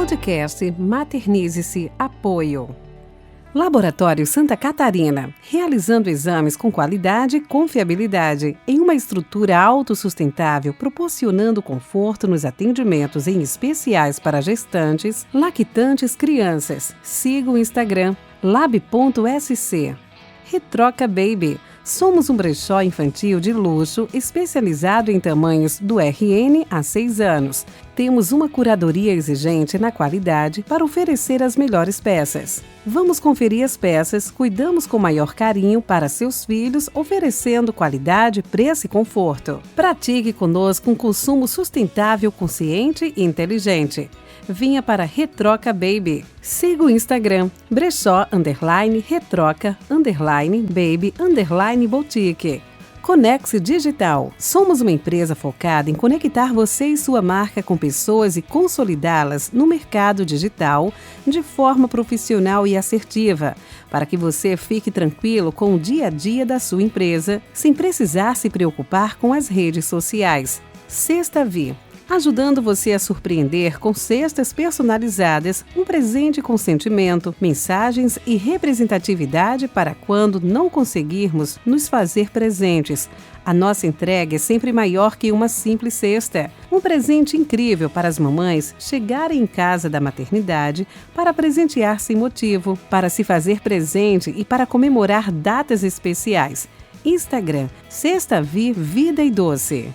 Podcast Maternize-se Apoio. Laboratório Santa Catarina, realizando exames com qualidade e confiabilidade, em uma estrutura autossustentável, proporcionando conforto nos atendimentos em especiais para gestantes, lactantes, crianças. Siga o Instagram, lab.sc. Retroca Baby. Somos um brechó infantil de luxo especializado em tamanhos do RN a 6 anos. Temos uma curadoria exigente na qualidade para oferecer as melhores peças. Vamos conferir as peças, cuidamos com maior carinho para seus filhos, oferecendo qualidade, preço e conforto. Pratique conosco um consumo sustentável, consciente e inteligente. Vinha para Retroca Baby. Siga o Instagram, brechó_retroca_baby_boutique. Conexe Digital. Somos uma empresa focada em conectar você e sua marca com pessoas e consolidá-las no mercado digital de forma profissional e assertiva, para que você fique tranquilo com o dia a dia da sua empresa, sem precisar se preocupar com as redes sociais. Sexta Vi. Ajudando você a surpreender com cestas personalizadas, um presente com sentimento, mensagens e representatividade para quando não conseguirmos nos fazer presentes. A nossa entrega é sempre maior que uma simples cesta. Um presente incrível para as mamães chegarem em casa da maternidade para presentear sem motivo, para se fazer presente e para comemorar datas especiais. Instagram, Sexta Vi Vida e Doce.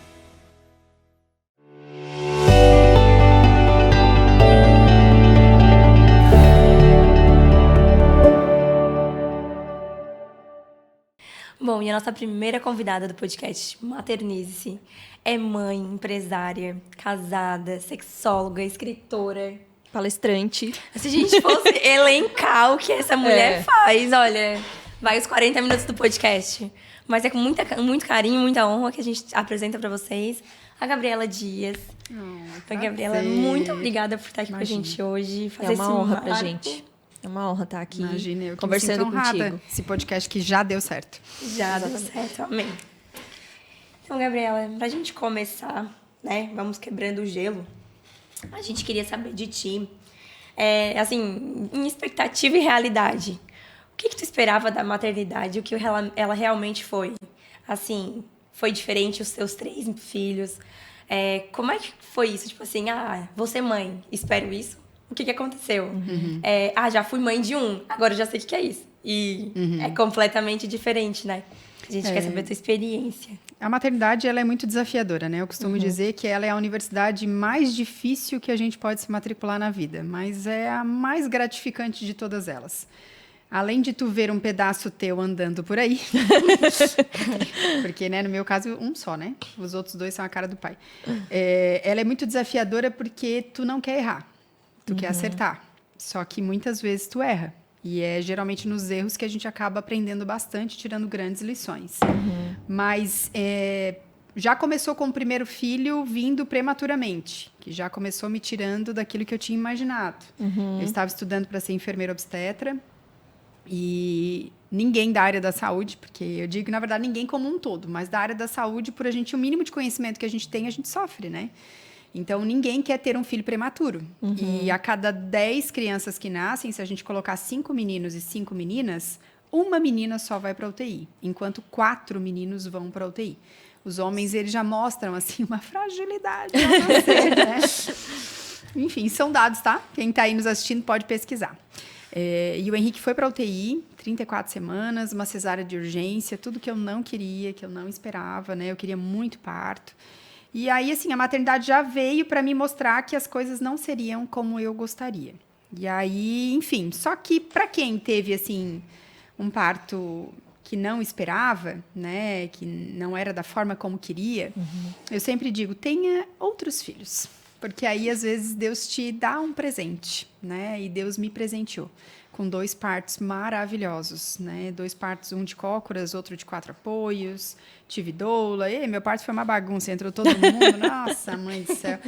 Bom, e a nossa primeira convidada do podcast Maternize-se é mãe, empresária, casada, sexóloga, escritora, palestrante. Se a gente fosse elencar o que essa mulher faz, olha, vai os 40 minutos do podcast. Mas é com muito carinho, muita honra que a gente apresenta para vocês a Gabriela Dias. Gabriela, muito obrigada por estar aqui com a gente hoje. É uma honra pra gente. É uma honra estar aqui. Imagina, eu conversando me sinto honrada. contigo. Esse podcast que já deu certo. Já deu certo, amém. Então, Gabriela, pra gente começar, né, vamos quebrando o gelo. A gente queria saber de ti, assim, em expectativa e realidade. O que tu esperava da maternidade? O que ela realmente foi? Assim, foi diferente os seus 3 filhos? Como é que foi isso? Tipo assim, vou ser mãe, espero isso. O que aconteceu? Uhum. Já fui mãe de agora eu já sei o que é isso. E é completamente diferente, né? A gente quer saber a tua experiência. A maternidade, ela é muito desafiadora, né? Eu costumo dizer que ela é a universidade mais difícil que a gente pode se matricular na vida, mas é a mais gratificante de todas elas. Além de tu ver um pedaço teu andando por aí, porque, né, no meu caso, um só, né? Os outros 2 são a cara do pai. Ela é muito desafiadora porque tu não quer errar. Tu quer acertar, só que muitas vezes tu erra. E é geralmente nos erros que a gente acaba aprendendo bastante, tirando grandes lições. Mas já começou com o primeiro filho vindo prematuramente, que já começou me tirando daquilo que eu tinha imaginado. Eu estava estudando para ser enfermeira obstetra e ninguém da área da saúde, porque eu digo, na verdade, ninguém como um todo, mas da área da saúde, por a gente, o mínimo de conhecimento que a gente tem, a gente sofre, né? Então, ninguém quer ter um filho prematuro. E a cada 10 crianças que nascem, se a gente colocar 5 meninos e 5 meninas, uma menina só vai para a UTI, enquanto 4 meninos vão para a UTI. Os homens, eles já mostram, assim, uma fragilidade a nascer, né? Enfim, são dados, tá? Quem está aí nos assistindo pode pesquisar. E o Henrique foi para a UTI, 34 semanas, uma cesárea de urgência, tudo que eu não queria, que eu não esperava, né? Eu queria muito parto. E aí, assim, a maternidade já veio para me mostrar que as coisas não seriam como eu gostaria. E aí, enfim, só que para quem teve, assim, um parto que não esperava, né, que não era da forma como queria, eu sempre digo, tenha outros filhos. Porque aí, às vezes, Deus te dá um presente, né? E Deus me presenteou com 2 partos maravilhosos, né? 2 partos, um de cócoras, outro de 4 apoios. Tive doula. E meu parto foi uma bagunça, entrou todo mundo. Nossa, mãe do céu.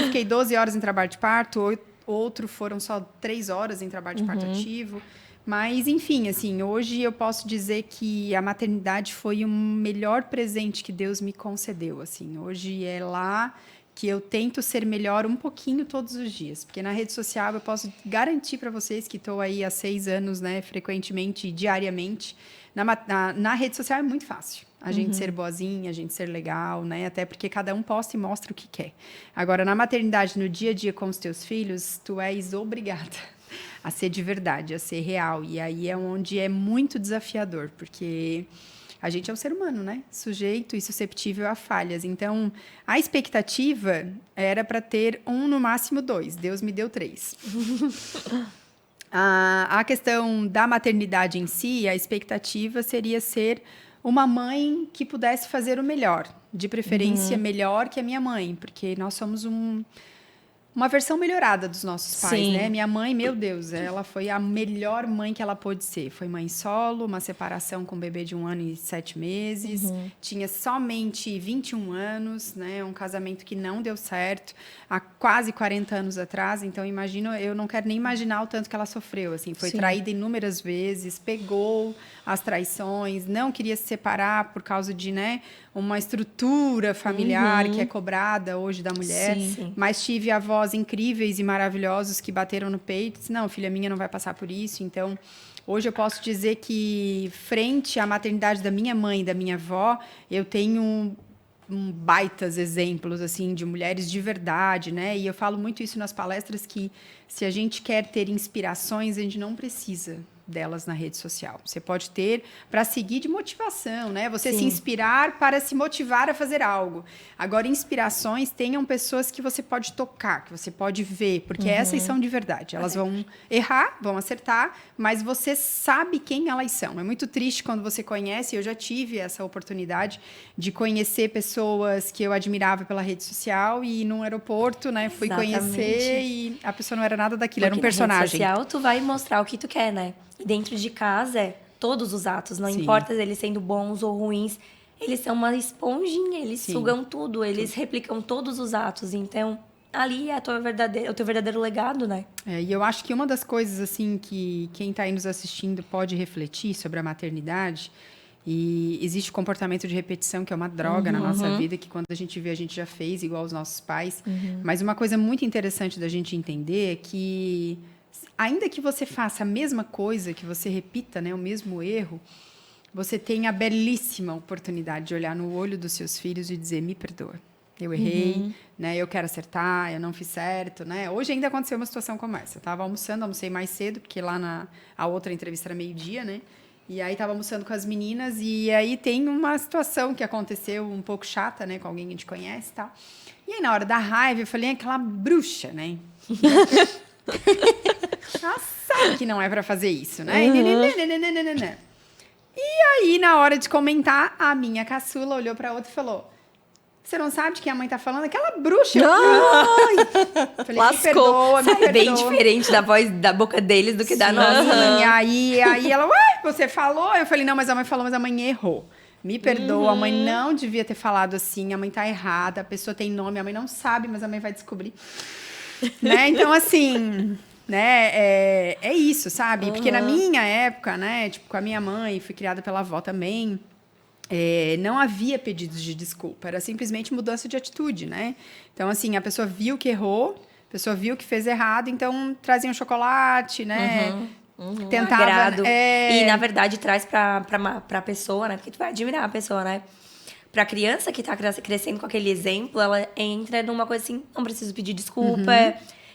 Fiquei 12 horas em trabalho de parto, outro foram só 3 horas em trabalho de parto ativo. Mas, enfim, assim, hoje eu posso dizer que a maternidade foi o melhor presente que Deus me concedeu, assim. Hoje é lá que eu tento ser melhor um pouquinho todos os dias. Porque na rede social eu posso garantir para vocês que estou aí há 6 anos, né, frequentemente, diariamente. Na rede social é muito fácil a gente ser boazinha, a gente ser legal, né? Até porque cada um posta e mostra o que quer. Agora, na maternidade, no dia a dia com os teus filhos, tu és obrigada a ser de verdade, a ser real. E aí é onde é muito desafiador, porque a gente é um ser humano, né? Sujeito e susceptível a falhas. Então, a expectativa era para ter 1, no máximo 2. Deus me deu 3. A questão da maternidade em si, a expectativa seria ser uma mãe que pudesse fazer o melhor. De preferência, melhor que a minha mãe. Porque nós somos uma versão melhorada dos nossos pais, Sim. né? Minha mãe, meu Deus, ela foi a melhor mãe que ela pôde ser. Foi mãe solo, uma separação com um bebê de 1 ano e 7 meses. Tinha somente 21 anos, né? Um casamento que não deu certo há quase 40 anos atrás. Então, imagino, eu não quero nem imaginar o tanto que ela sofreu. Assim, foi traída inúmeras vezes, pegou as traições, não queria se separar por causa de, né, uma estrutura familiar que é cobrada hoje da mulher. Sim. Mas tive avós incríveis e maravilhosos que bateram no peito e disse, não, filha minha não vai passar por isso. Então, hoje eu posso dizer que, frente à maternidade da minha mãe e da minha avó, eu tenho baitas exemplos, assim, de mulheres de verdade, né? E eu falo muito isso nas palestras, que se a gente quer ter inspirações, a gente não precisa delas na rede social. Você pode ter para seguir de motivação, né? Você se inspirar para se motivar a fazer algo. Agora, inspirações, tenham pessoas que você pode tocar, que você pode ver, porque essas são de verdade. Elas vão errar, vão acertar, mas você sabe quem elas são. É muito triste quando você conhece, eu já tive essa oportunidade de conhecer pessoas que eu admirava pela rede social e num aeroporto, né, fui conhecer e a pessoa não era nada daquilo, era um personagem. Na rede social, tu vai mostrar o que tu quer, né? E dentro de casa, todos os atos, não importa eles sendo bons ou ruins, eles são uma esponjinha, eles sugam tudo, eles replicam todos os atos. Então, ali é o teu verdadeiro legado, né? E eu acho que uma das coisas, assim, que quem está aí nos assistindo pode refletir sobre a maternidade, e existe o comportamento de repetição, que é uma droga na nossa vida, que quando a gente vê, a gente já fez, igual os nossos pais. Mas uma coisa muito interessante da gente entender é que, ainda que você faça a mesma coisa, que você repita, né, o mesmo erro, você tem a belíssima oportunidade de olhar no olho dos seus filhos e dizer, me perdoa. Eu errei, né? Eu quero acertar, eu não fiz certo, né? Hoje ainda aconteceu uma situação como essa. Eu estava almoçando, almocei mais cedo, porque lá a outra entrevista era meio-dia, né? E aí estava almoçando com as meninas e aí tem uma situação que aconteceu um pouco chata, né? Com alguém que a gente conhece e tal. E aí, na hora da raiva, eu falei, aquela bruxa, né? Ela sabe que não é para fazer isso, né? E aí, na hora de comentar, a minha caçula olhou para outra e falou, você não sabe de quem a mãe tá falando? Aquela bruxa. Falei, Lascou. me perdoa, me perdoa. Bem diferente da voz da boca deles do que da nossa. E aí ela, ué, você falou? Eu falei, não, mas a mãe falou, mas a mãe errou. Me perdoa, a mãe não devia ter falado assim, a mãe tá errada, a pessoa tem nome, a mãe não sabe, mas a mãe vai descobrir. Né? Então, assim, né, é isso, sabe? Porque na minha época, né, tipo, com a minha mãe, fui criada pela avó também, não havia pedidos de desculpa, era simplesmente mudança de atitude, né? Então, assim, a pessoa viu que errou, a pessoa viu que fez errado, então trazia um chocolate, né? Tentava... Agrado. E, na verdade, traz pra pessoa, né? Porque tu vai admirar a pessoa, né? Pra criança que tá crescendo com aquele exemplo, ela entra numa coisa assim, não preciso pedir desculpa,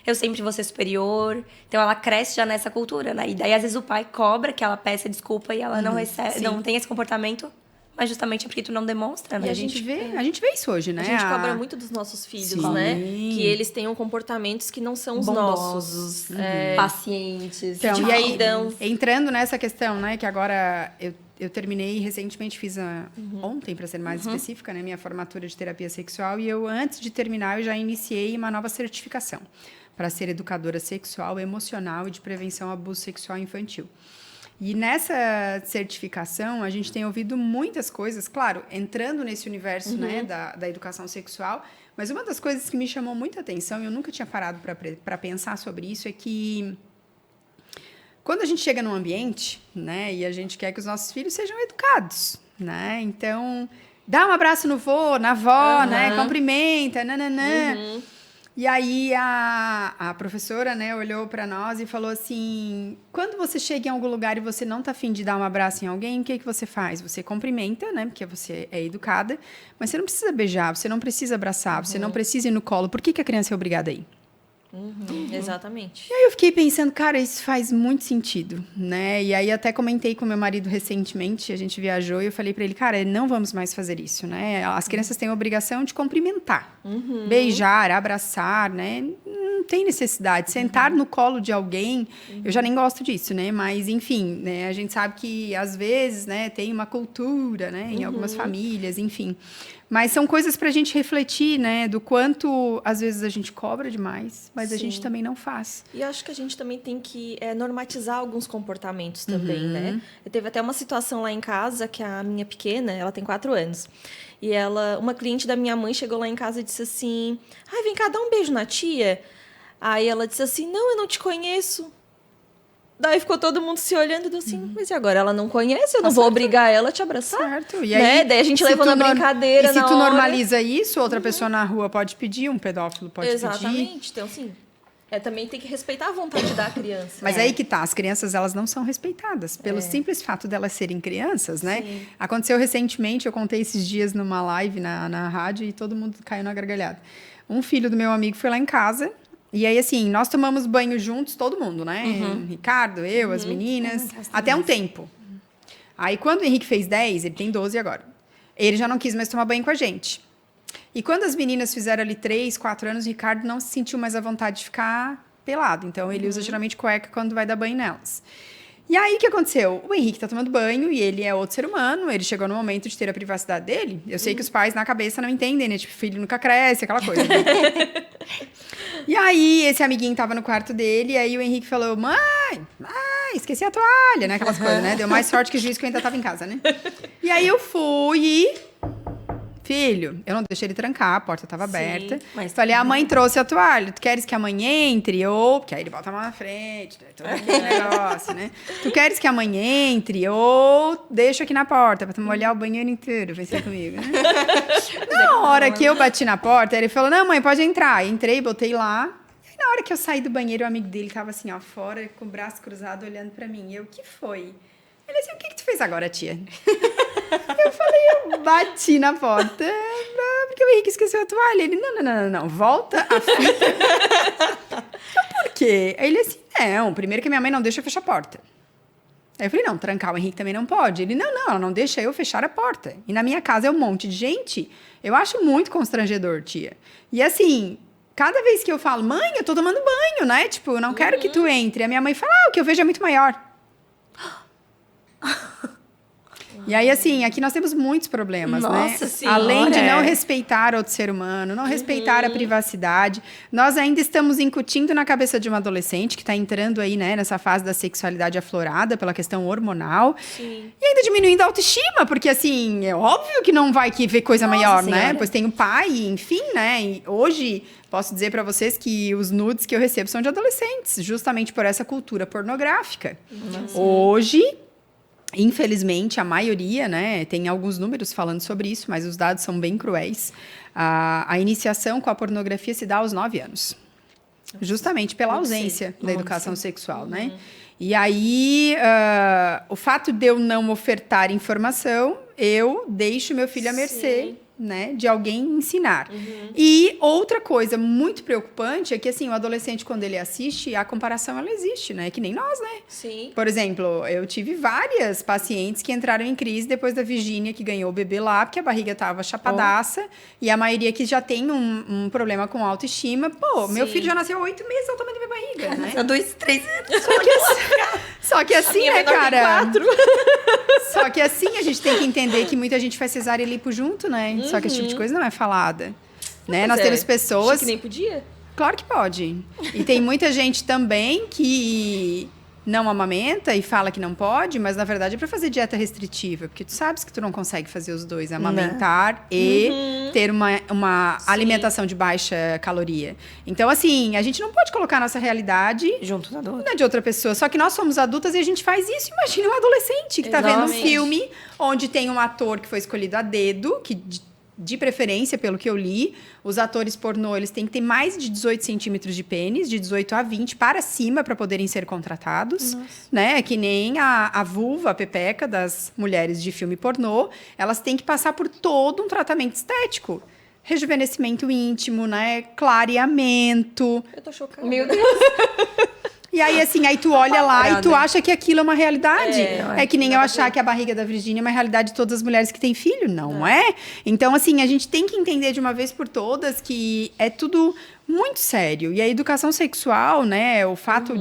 eu sempre vou ser superior. Então, ela cresce já nessa cultura, né? E daí, às vezes, o pai cobra que ela peça desculpa e ela não recebe, não tem esse comportamento, mas justamente é porque tu não demonstra, né? E a gente vê isso hoje, né? A gente cobra muito dos nossos filhos, né? Que eles tenham comportamentos que não são os nossos. Pacientes. Então, e aí, entrando nessa questão, né? Que agora eu terminei recentemente, fiz ontem, para ser mais específica, né? Minha formatura de terapia sexual. E eu, antes de terminar, eu já iniciei uma nova certificação para ser educadora sexual, emocional e de prevenção ao abuso sexual infantil. E nessa certificação, a gente tem ouvido muitas coisas, claro, entrando nesse universo né, da educação sexual, mas uma das coisas que me chamou muita atenção, e eu nunca tinha parado para pensar sobre isso, é que quando a gente chega num ambiente, né, e a gente quer que os nossos filhos sejam educados, né, então dá um abraço no vô, na avó, né? Cumprimenta, nananã. E aí a professora, né, olhou para nós e falou assim, quando você chega em algum lugar e você não tá afim de dar um abraço em alguém, o que você faz? Você cumprimenta, né, porque você é educada, mas você não precisa beijar, você não precisa abraçar, você não precisa ir no colo. Por que a criança é obrigada a ir? Exatamente. E aí eu fiquei pensando, cara, isso faz muito sentido, né? E aí até comentei com meu marido recentemente, a gente viajou e eu falei pra ele, cara, não vamos mais fazer isso, né? As crianças têm a obrigação de cumprimentar, beijar, abraçar, né? Não tem necessidade. Sentar no colo de alguém, eu já nem gosto disso, né? Mas, enfim, né? A gente sabe que às vezes, né, tem uma cultura, né, em algumas famílias, enfim. Mas são coisas para a gente refletir, né? Do quanto, às vezes, a gente cobra demais, mas a gente também não faz. E acho que a gente também tem que normatizar alguns comportamentos também, né? Teve até uma situação lá em casa que a minha pequena, ela tem 4 anos. E uma cliente da minha mãe chegou lá em casa e disse assim, ai, vem cá, dá um beijo na tia. Aí ela disse assim, não, eu não te conheço. Daí ficou todo mundo se olhando e deu assim, mas e agora? Ela não conhece, eu não vou obrigar ela a te abraçar. Certo. E aí, aí, daí a gente levou na brincadeira. E se tu normaliza isso, outra pessoa na rua pode pedir, um pedófilo pode pedir. Exatamente. Então, assim, também tem que respeitar a vontade da criança. Mas aí que tá, as crianças, elas não são respeitadas. Pelo simples fato delas serem crianças, né? Sim. Aconteceu recentemente, eu contei esses dias numa live na rádio e todo mundo caiu na gargalhada. Um filho do meu amigo foi lá em casa. E aí, assim, nós tomamos banho juntos, todo mundo, né? Ricardo, eu, as meninas, até um tempo. Aí, quando o Henrique fez 10, ele tem 12 agora, ele já não quis mais tomar banho com a gente. E quando as meninas fizeram ali 3, 4 anos, o Ricardo não se sentiu mais à vontade de ficar pelado. Então, ele usa geralmente cueca quando vai dar banho nelas. E aí, o que aconteceu? O Henrique tá tomando banho e ele é outro ser humano, ele chegou no momento de ter a privacidade dele. Eu sei que os pais, na cabeça, não entendem, né? Tipo, filho nunca cresce, aquela coisa. E aí, esse amiguinho tava no quarto dele, e aí o Henrique falou, mãe, esqueci a toalha, né? Aquelas coisas, né? Deu mais sorte que juiz que eu ainda tava em casa, né? E aí eu fui e... Filho, eu não deixei ele trancar, a porta estava aberta. Mas falei, a mãe trouxe a toalha. Tu queres que a mãe entre? Ou... Porque aí ele bota a mão na frente, né? Todo aquele negócio, né? Tu queres que a mãe entre? Ou deixa aqui na porta, pra tu molhar o banheiro inteiro. Vai ser comigo, né? Na hora que eu bati na porta, ele falou, não, mãe, pode entrar. Entrei, botei lá. E na hora que eu saí do banheiro, o amigo dele tava assim, ó, fora, com o braço cruzado, olhando pra mim. E eu, o que foi? Ele assim, o que tu fez agora, tia? Eu falei, eu bati na porta, porque o Henrique esqueceu a toalha. Ele, não, volta a fita. Por quê? Aí ele assim, não, primeiro que minha mãe não deixa eu fechar a porta. Aí eu falei, não, trancar o Henrique também não pode. Ele, não, ela não deixa eu fechar a porta. E na minha casa é um monte de gente. Eu acho muito constrangedor, tia. E assim, cada vez que eu falo, mãe, eu tô tomando banho, né? Tipo, eu não quero que tu entre. A minha mãe fala, o que eu vejo é muito maior. E aí, assim, aqui nós temos muitos problemas, Nossa né? Senhora, além de não respeitar outro ser humano, não respeitar a privacidade, nós ainda estamos incutindo na cabeça de uma adolescente que está entrando aí, né, nessa fase da sexualidade aflorada pela questão hormonal. Sim. E ainda diminuindo a autoestima, porque, assim, é óbvio que não vai ver coisa maior, Senhora, né? Pois tem o pai, enfim, né? E hoje, posso dizer para vocês que os nudes que eu recebo são de adolescentes, justamente por essa cultura pornográfica. Hoje... Infelizmente, a maioria, né, tem alguns números falando sobre isso, mas os dados são bem cruéis. A iniciação com a pornografia se dá aos 9 anos. Justamente pela ausência da educação sexual, né? E aí, o fato de eu não ofertar informação, eu deixo meu filho à mercê, né, de alguém ensinar. E outra coisa muito preocupante é que, assim, o adolescente, quando ele assiste, a comparação, ela existe, né? Que nem nós, né? Sim. Por exemplo, eu tive várias pacientes que entraram em crise depois da Virgínia, que ganhou o bebê lá, porque a barriga tava chapadaça, e a maioria que já tem um problema com autoestima. Pô, meu filho já nasceu há 8 meses, olha o tamanho da minha barriga, né? Há 2, 3 anos. Só que assim, né, cara? 4. Só que assim, a gente tem que entender que muita gente faz cesárea e lipo junto, né? Só que esse tipo de coisa não é falada. Né? Nós temos pessoas... Acho que nem podia. Claro que pode. E tem muita gente também que não amamenta e fala que não pode, mas na verdade é para fazer dieta restritiva, porque tu sabes que tu não consegue fazer os dois, amamentar e ter uma alimentação de baixa caloria. Então, assim, a gente não pode colocar a nossa realidade Junto da dor. na de outra pessoa. Só que nós somos adultas e a gente faz isso. Imagina um adolescente que tá vendo um Exatamente. filme onde tem um ator que foi escolhido a dedo, que de preferência, pelo que eu li, os atores pornô, eles têm que ter mais de 18 centímetros de pênis, de 18 a 20 para cima, para poderem ser contratados. Né? É que nem a vulva, a pepeca das mulheres de filme pornô, elas têm que passar por todo um tratamento estético. Rejuvenescimento íntimo, né? Clareamento. Eu tô chocada. Meu Deus. E aí, assim, aí tu olha lá e tu acha que aquilo é uma realidade. É que nem eu achar que a barriga da Virgínia é uma realidade de todas as mulheres que têm filho. Não é? Então, assim, a gente tem que entender de uma vez por todas que é tudo muito sério. E a educação sexual, né? O fato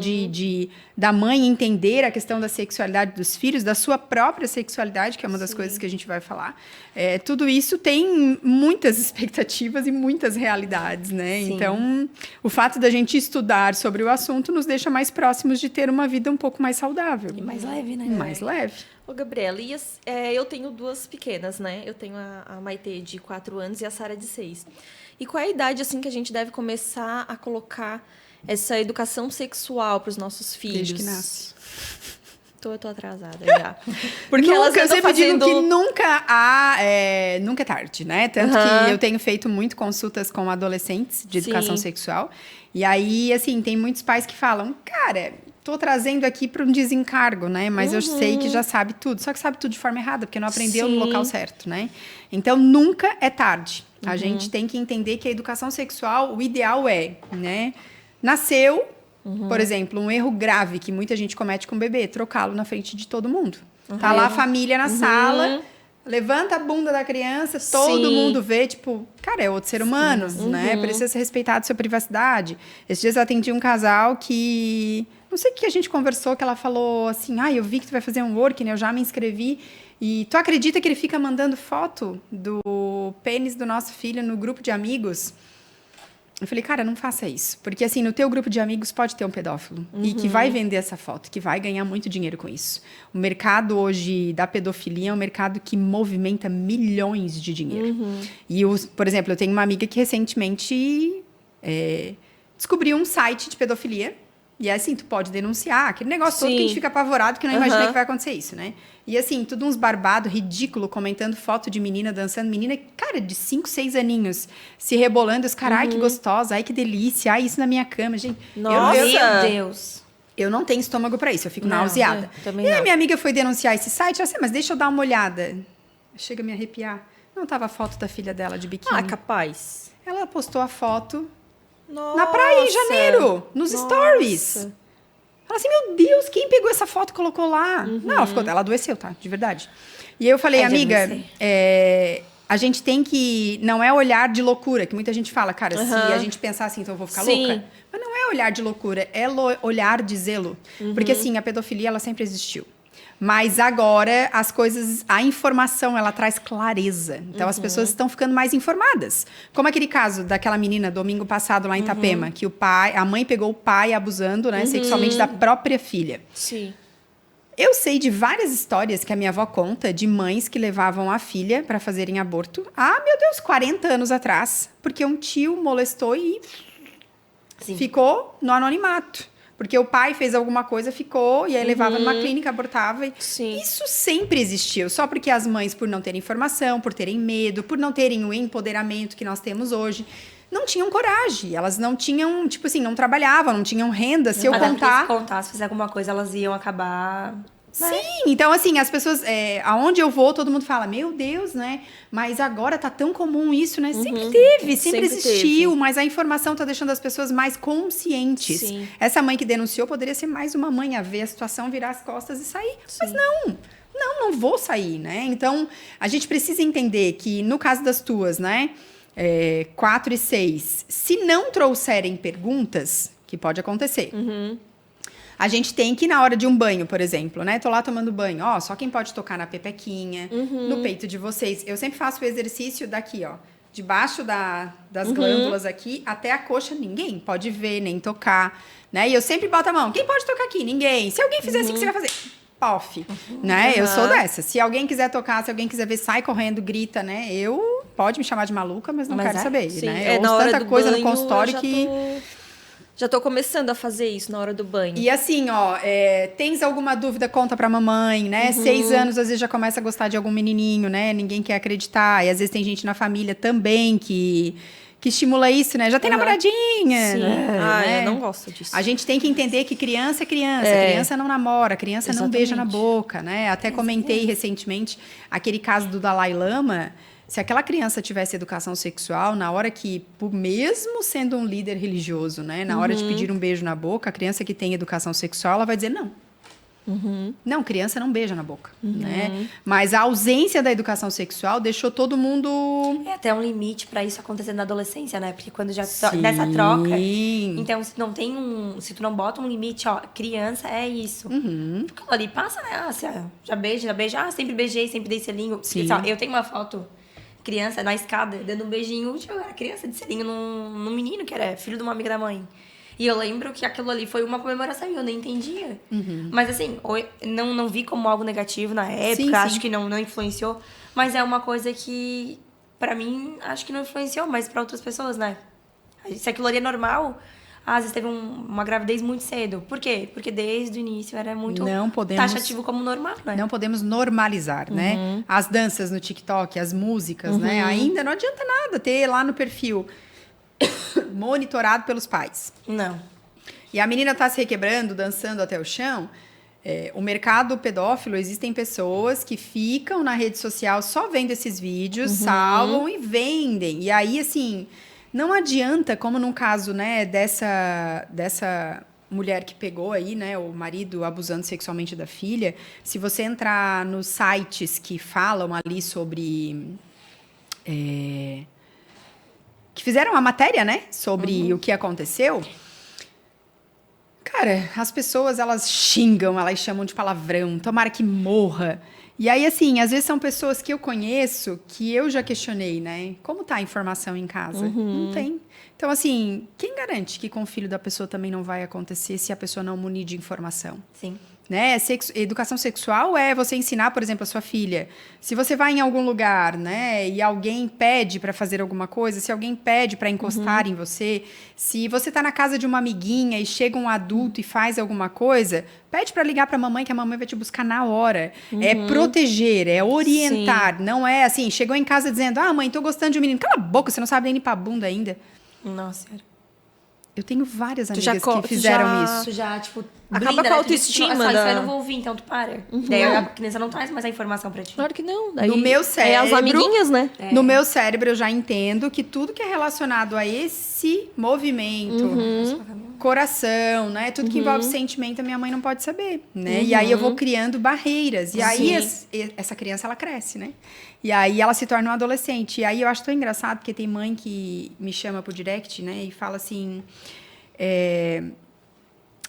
da mãe entender a questão da sexualidade dos filhos, da sua própria sexualidade, que é uma das coisas que a gente vai falar. Tudo isso tem muitas expectativas e muitas realidades, né? Sim. Então, o fato da gente estudar sobre o assunto nos deixa mais próximos de ter uma vida um pouco mais saudável. E mais leve, né? Mais leve. Ô, Gabriela, eu tenho duas pequenas, né? Eu tenho a Maitê de 4 anos e a Sara de 6. E qual é a idade, assim, que a gente deve começar a colocar essa educação sexual para os nossos filhos? Desde que nasce. Eu tô atrasada já. Porque Nunca, eu sempre fazendo... digo que nunca é tarde, né? Tanto que eu tenho feito muito consultas com adolescentes de educação sexual. E aí, assim, tem muitos pais que falam, cara, tô trazendo aqui para um desencargo, né? Mas eu sei que já sabe tudo. Só que sabe tudo de forma errada, porque não aprendeu no local certo, né? Então, nunca é tarde. A gente tem que entender que a educação sexual, o ideal né? Nasceu, por exemplo, um erro grave que muita gente comete com o bebê, trocá-lo na frente de todo mundo. Tá lá a família na sala, levanta a bunda da criança, todo mundo vê, tipo, cara, é outro ser humano, né? Precisa ser respeitado sua privacidade. Esses dias eu atendi um casal que... Não sei o que a gente conversou, que ela falou assim, eu vi que tu vai fazer um work, né? Eu já me inscrevi. E tu acredita que ele fica mandando foto do pênis do nosso filho no grupo de amigos? Eu falei, cara, não faça isso. Porque, assim, no teu grupo de amigos pode ter um pedófilo. E que vai vender essa foto, que vai ganhar muito dinheiro com isso. O mercado hoje da pedofilia é um mercado que movimenta milhões de dinheiro. E, por exemplo, eu tenho uma amiga que recentemente descobriu um site de pedofilia. E assim, tu pode denunciar, aquele negócio todo que a gente fica apavorado, que não imagina que vai acontecer isso, né? E assim, tudo uns barbados, ridículo, comentando foto de menina dançando. Menina, cara, de 5, 6 aninhos, se rebolando. Os caras, ai, que gostosa, ai, que delícia, ai, isso na minha cama, gente. Nossa! Meu Deus. Eu não tenho estômago pra isso, eu fico nauseada. também E aí, não. minha amiga foi denunciar esse site, ela disse, mas deixa eu dar uma olhada. Chega a me arrepiar. Não tava a foto da filha dela de biquíni. Ah, capaz. Ela postou a foto Nossa. na praia em janeiro, nos stories. Ela assim, meu Deus, quem pegou essa foto e colocou lá? Não, ela adoeceu, tá? De verdade. E eu falei, amiga, a gente tem que... Não é olhar de loucura, que muita gente fala, cara, se a gente pensar assim, então eu vou ficar louca. Mas não é olhar de loucura, é olhar de zelo. Porque, assim, a pedofilia, ela sempre existiu. Mas agora, as coisas... A informação, ela traz clareza. Então, as pessoas estão ficando mais informadas. Como aquele caso daquela menina, domingo passado, lá em Itapema, que a mãe pegou o pai abusando, né, sexualmente da própria filha. Sim. Eu sei de várias histórias que a minha avó conta de mães que levavam a filha para fazerem aborto. Meu Deus, 40 anos atrás. Porque um tio molestou e ficou no anonimato. Porque o pai fez alguma coisa, ficou, e aí levava numa clínica, abortava. Isso sempre existiu. Só porque as mães, por não terem informação, por terem medo, por não terem o empoderamento que nós temos hoje, não tinham coragem. Elas não tinham, tipo assim, não trabalhavam, não tinham renda. Se eu contar... Se fizer alguma coisa, elas iam acabar... Sim, então assim, as pessoas, aonde eu vou, todo mundo fala, meu Deus, né? Mas agora tá tão comum isso, né? Sempre teve, sempre existiu, mas a informação tá deixando as pessoas mais conscientes. Sim. Essa mãe que denunciou poderia ser mais uma mãe a ver a situação, virar as costas e sair. Mas não vou sair, né? Então, a gente precisa entender que no caso das tuas, né? 4 e 6, se não trouxerem perguntas, que pode acontecer... A gente tem que, na hora de um banho, por exemplo, né? Tô lá tomando banho. Só quem pode tocar na pepequinha, no peito de vocês. Eu sempre faço o exercício daqui, ó. debaixo das glândulas aqui, até a coxa, ninguém pode ver, nem tocar, né? E eu sempre boto a mão, quem pode tocar aqui? Ninguém. Se alguém fizer assim, o que você vai fazer? Pof, né? Eu sou dessa. Se alguém quiser tocar, se alguém quiser ver, sai correndo, grita, né? Pode me chamar de maluca, mas não quero saber, Sim, né? Eu na ouço hora tanta do coisa banho, no consultório que... Já tô começando a fazer isso na hora do banho. E assim, ó, tens alguma dúvida, conta pra mamãe, né? 6 anos, às vezes já começa a gostar de algum menininho, né? Ninguém quer acreditar. E às vezes tem gente na família também que estimula isso, né? Já tem namoradinha. Sim. Né? Eu não gosto disso. A gente tem que entender que criança é criança. Criança não namora, criança não beija na boca, né? Até comentei recentemente aquele caso do Dalai Lama. Se aquela criança tivesse educação sexual, na hora que, mesmo sendo um líder religioso, né, na hora de pedir um beijo na boca, a criança que tem educação sexual, ela vai dizer não. Não, criança não beija na boca, né? Mas a ausência da educação sexual deixou todo mundo... É até um limite pra isso acontecer na adolescência, né? Porque quando já dessa troca... Então, se tu não bota um limite, ó, criança é isso. Porque ali passa, né? Você já beija. Sempre beijei, sempre dei selinho. Porque, eu tenho uma foto... criança na escada, dando um beijinho, tipo, eu era criança de selinho num menino que era filho de uma amiga da mãe. E eu lembro que aquilo ali foi uma comemoração e eu nem entendia. Mas assim, não vi como algo negativo na época, acho que não influenciou. Mas é uma coisa que, pra mim, acho que não influenciou, mas pra outras pessoas, né? Se aquilo ali é normal... às vezes teve uma gravidez muito cedo. Por quê? Porque desde o início era muito taxativo como normal, né? Não podemos normalizar, né? As danças no TikTok, as músicas, né? Ainda não adianta nada ter lá no perfil monitorado pelos pais. Não. E a menina tá se requebrando, dançando até o chão. O mercado pedófilo, existem pessoas que ficam na rede social só vendo esses vídeos, salvam e vendem. E aí, assim... não adianta, como num caso, né, dessa mulher que pegou aí, né, o marido abusando sexualmente da filha, se você entrar nos sites que falam ali sobre... que fizeram a matéria, né, sobre o que aconteceu... Cara, as pessoas, elas xingam, elas chamam de palavrão, tomara que morra... E aí, assim, às vezes são pessoas que eu conheço, que eu já questionei, né? Como tá a informação em casa? Não tem. Então, assim, quem garante que com o filho da pessoa também não vai acontecer se a pessoa não munir de informação? Sim. Né? Educação sexual é você ensinar, por exemplo, a sua filha. Se você vai em algum lugar, né, e alguém pede para fazer alguma coisa, se alguém pede para encostar em você, se você tá na casa de uma amiguinha e chega um adulto e faz alguma coisa, pede para ligar para a mamãe, que a mamãe vai te buscar na hora. É proteger, é orientar. Sim. Não é assim, chegou em casa dizendo, mãe, tô gostando de um menino. Cala a boca, você não sabe nem limpar a bunda ainda. Nossa, sério. Eu tenho várias amigas que fizeram isso. Tu já, tipo, acaba blinda, com a autoestima. Isso aí eu não vou ouvir, então tu para. Daí a criança não traz mais a informação pra ti. Claro que não. Daí no meu cérebro... é as amiguinhas, né? No meu cérebro eu já entendo que tudo que é relacionado a esse movimento, coração, né? Tudo que envolve sentimento, a minha mãe não pode saber, né? E aí eu vou criando barreiras. E aí essa criança, ela cresce, né? E aí ela se torna um adolescente. E aí eu acho tão engraçado, porque tem mãe que me chama pro direct, né? E fala assim...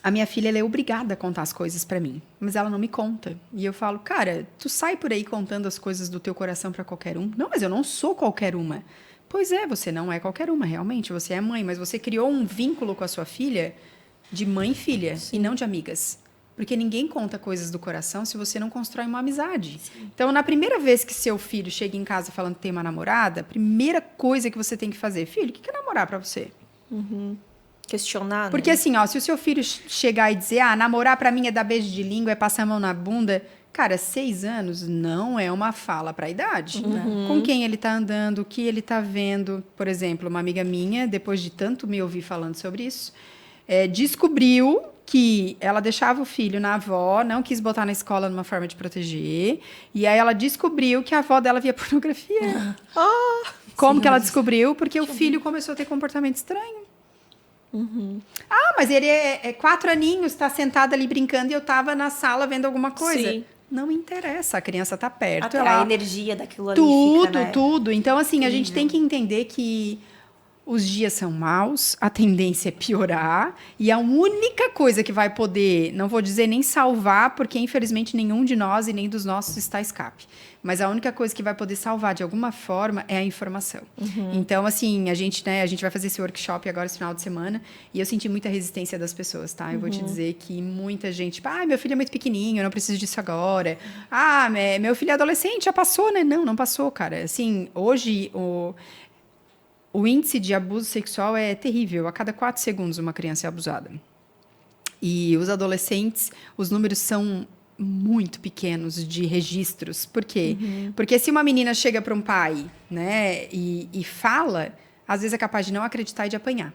a minha filha, ela é obrigada a contar as coisas pra mim, mas ela não me conta. E eu falo, cara, tu sai por aí contando as coisas do teu coração pra qualquer um? Não, mas eu não sou qualquer uma. Pois é, você não é qualquer uma, realmente. Você é mãe, mas você criou um vínculo com a sua filha de mãe e filha, e não de amigas. Porque ninguém conta coisas do coração se você não constrói uma amizade. Sim. Então, na primeira vez que seu filho chega em casa falando que tem uma namorada, a primeira coisa que você tem que fazer, filho, o que é namorar pra você? Questionar, né? Porque assim, ó, se o seu filho chegar e dizer, namorar pra mim é dar beijo de língua, é passar a mão na bunda... Cara, 6 anos não é uma fala pra idade. Né? Com quem ele tá andando, o que ele tá vendo. Por exemplo, uma amiga minha, depois de tanto me ouvir falando sobre isso, descobriu que ela deixava o filho na avó, não quis botar na escola numa forma de proteger, e aí ela descobriu que a avó dela via pornografia. Como que ela descobriu? Porque o filho começou a ter comportamento estranho. Mas ele é 4 aninhos, tá sentado ali brincando e eu tava na sala vendo alguma coisa. Sim. Não me interessa, a criança tá perto. Até a energia daquilo ali tudo, fica, né? Tudo. Então, assim, a gente tem que entender que os dias são maus, a tendência é piorar, e a única coisa que vai poder, não vou dizer nem salvar, porque infelizmente nenhum de nós e nem dos nossos está a escape, mas a única coisa que vai poder salvar de alguma forma é a informação. Então, assim, a gente vai fazer esse workshop agora esse final de semana, e eu senti muita resistência das pessoas, tá? Eu vou te dizer que muita gente, tipo, meu filho é muito pequenininho, eu não preciso disso agora. Meu filho é adolescente, já passou, né? Não passou, cara. Assim, hoje, o índice de abuso sexual é terrível. A cada 4 segundos uma criança é abusada. E os adolescentes, os números são muito pequenos de registros. Por quê? Porque se uma menina chega para um pai, né, e fala, às vezes é capaz de não acreditar e de apanhar.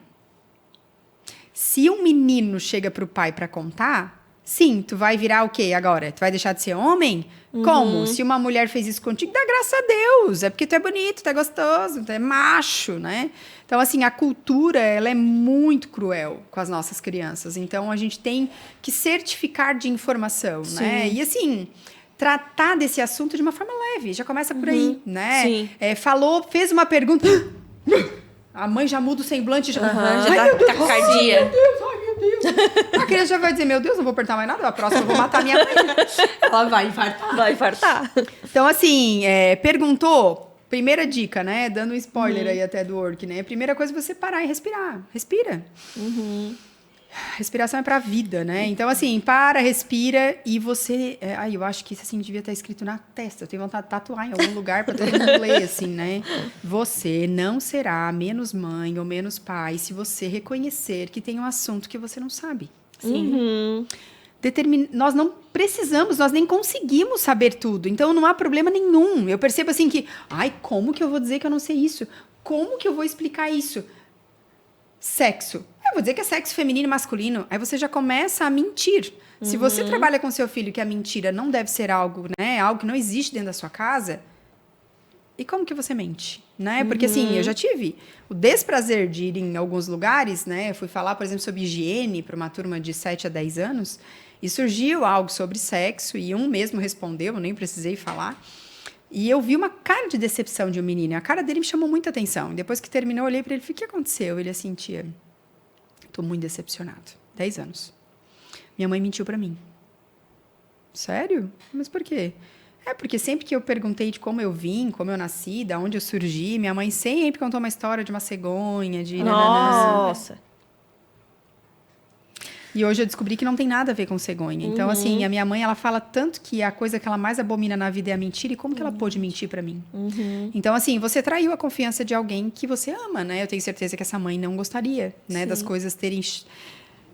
Se um menino chega para o pai para contar, sim, tu vai virar o quê agora? Tu vai deixar de ser homem? Como? Se uma mulher fez isso contigo, dá graças a Deus. É porque tu é bonito, tu é gostoso, tu é macho, né? Então, assim, a cultura, ela é muito cruel com as nossas crianças. Então, a gente tem que certificar de informação, né? E, assim, tratar desse assunto de uma forma leve. Já começa por aí, né? Sim. Falou, fez uma pergunta... A mãe já muda o semblante. Já, já dá taquicardia. Meu Deus, ai, meu Deus. A criança já vai dizer, meu Deus, não vou apertar mais nada. A próxima eu vou matar minha mãe. Ela vai infartar. Vai infartar. Então, assim, perguntou, primeira dica, né? Dando um spoiler aí até do work, né? Primeira coisa é você parar e respirar. Respira. Respiração é pra vida, né? Então, assim, para, respira e você... eu acho que isso, assim, devia estar escrito na testa. Eu tenho vontade de tatuar em algum lugar pra todo mundo ler, assim, né? Você não será menos mãe ou menos pai se você reconhecer que tem um assunto que você não sabe. Sim. Nós não precisamos, nós nem conseguimos saber tudo. Então, não há problema nenhum. Eu percebo, assim, que... como que eu vou dizer que eu não sei isso? Como que eu vou explicar isso? Sexo. Eu vou dizer que é sexo feminino e masculino. Aí você já começa a mentir. Se você trabalha com seu filho que a mentira não deve ser algo, né? Algo que não existe dentro da sua casa. E como que você mente? Né? Porque assim, eu já tive o desprazer de ir em alguns lugares, né? Eu fui falar, por exemplo, sobre higiene para uma turma de 7 a 10 anos. E surgiu algo sobre sexo. E um mesmo respondeu, eu nem precisei falar. E eu vi uma cara de decepção de um menino. A cara dele me chamou muita atenção. Depois que terminou, eu olhei para ele e falei, o que aconteceu? Ele assim, tia, tô muito decepcionado. 10 anos. Minha mãe mentiu para mim. Sério? Mas por quê? Porque sempre que eu perguntei de como eu vim, como eu nasci, de onde eu surgi, minha mãe sempre contou uma história de uma cegonha, de... Nossa. E hoje eu descobri que não tem nada a ver com cegonha. Então, assim, a minha mãe, ela fala tanto que a coisa que ela mais abomina na vida é a mentira. E como que ela pôde mentir pra mim? Então, assim, você traiu a confiança de alguém que você ama, né? Eu tenho certeza que essa mãe não gostaria, né? Das coisas terem...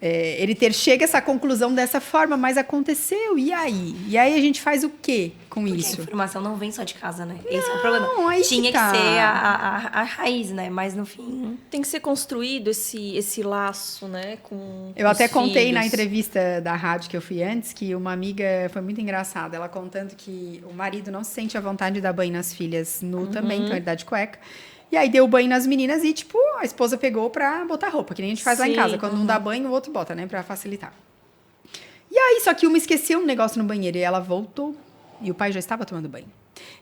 ele chega a essa conclusão dessa forma, mas aconteceu. E aí? E aí a gente faz o quê com isso? A informação não vem só de casa, né? Esse é o problema. Aí Tinha que tá. que ser a raiz, né? Mas no fim... Tem que ser construído esse laço, né? Com Eu até os contei filhos. na entrevista da rádio que eu fui antes, que uma amiga foi muito engraçada. Ela contando que o marido não se sente à vontade de dar banho nas filhas nu também, então ele dá de cueca. E aí deu banho nas meninas e, tipo, a esposa pegou pra botar roupa, que nem a gente faz lá em casa. Quando um dá banho, o outro bota, né? Pra facilitar. E aí, só que uma esqueceu um negócio no banheiro e ela voltou. E o pai já estava tomando banho.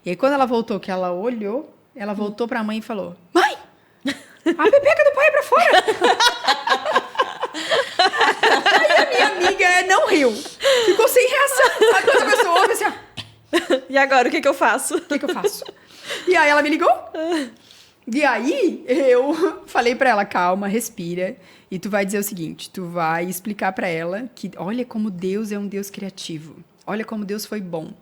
E aí, quando ela voltou, que ela olhou, ela voltou pra mãe e falou: Mãe, a pepeca do pai é pra fora. Aí a minha amiga não riu. Ficou sem reação. Sabe quando a pessoa ouve assim, ó, E agora, o que eu faço? o que eu faço? E aí ela me ligou. E aí, eu falei pra ela, calma, respira. E tu vai dizer o seguinte, tu vai explicar pra ela que olha como Deus é um Deus criativo. Olha como Deus foi bom.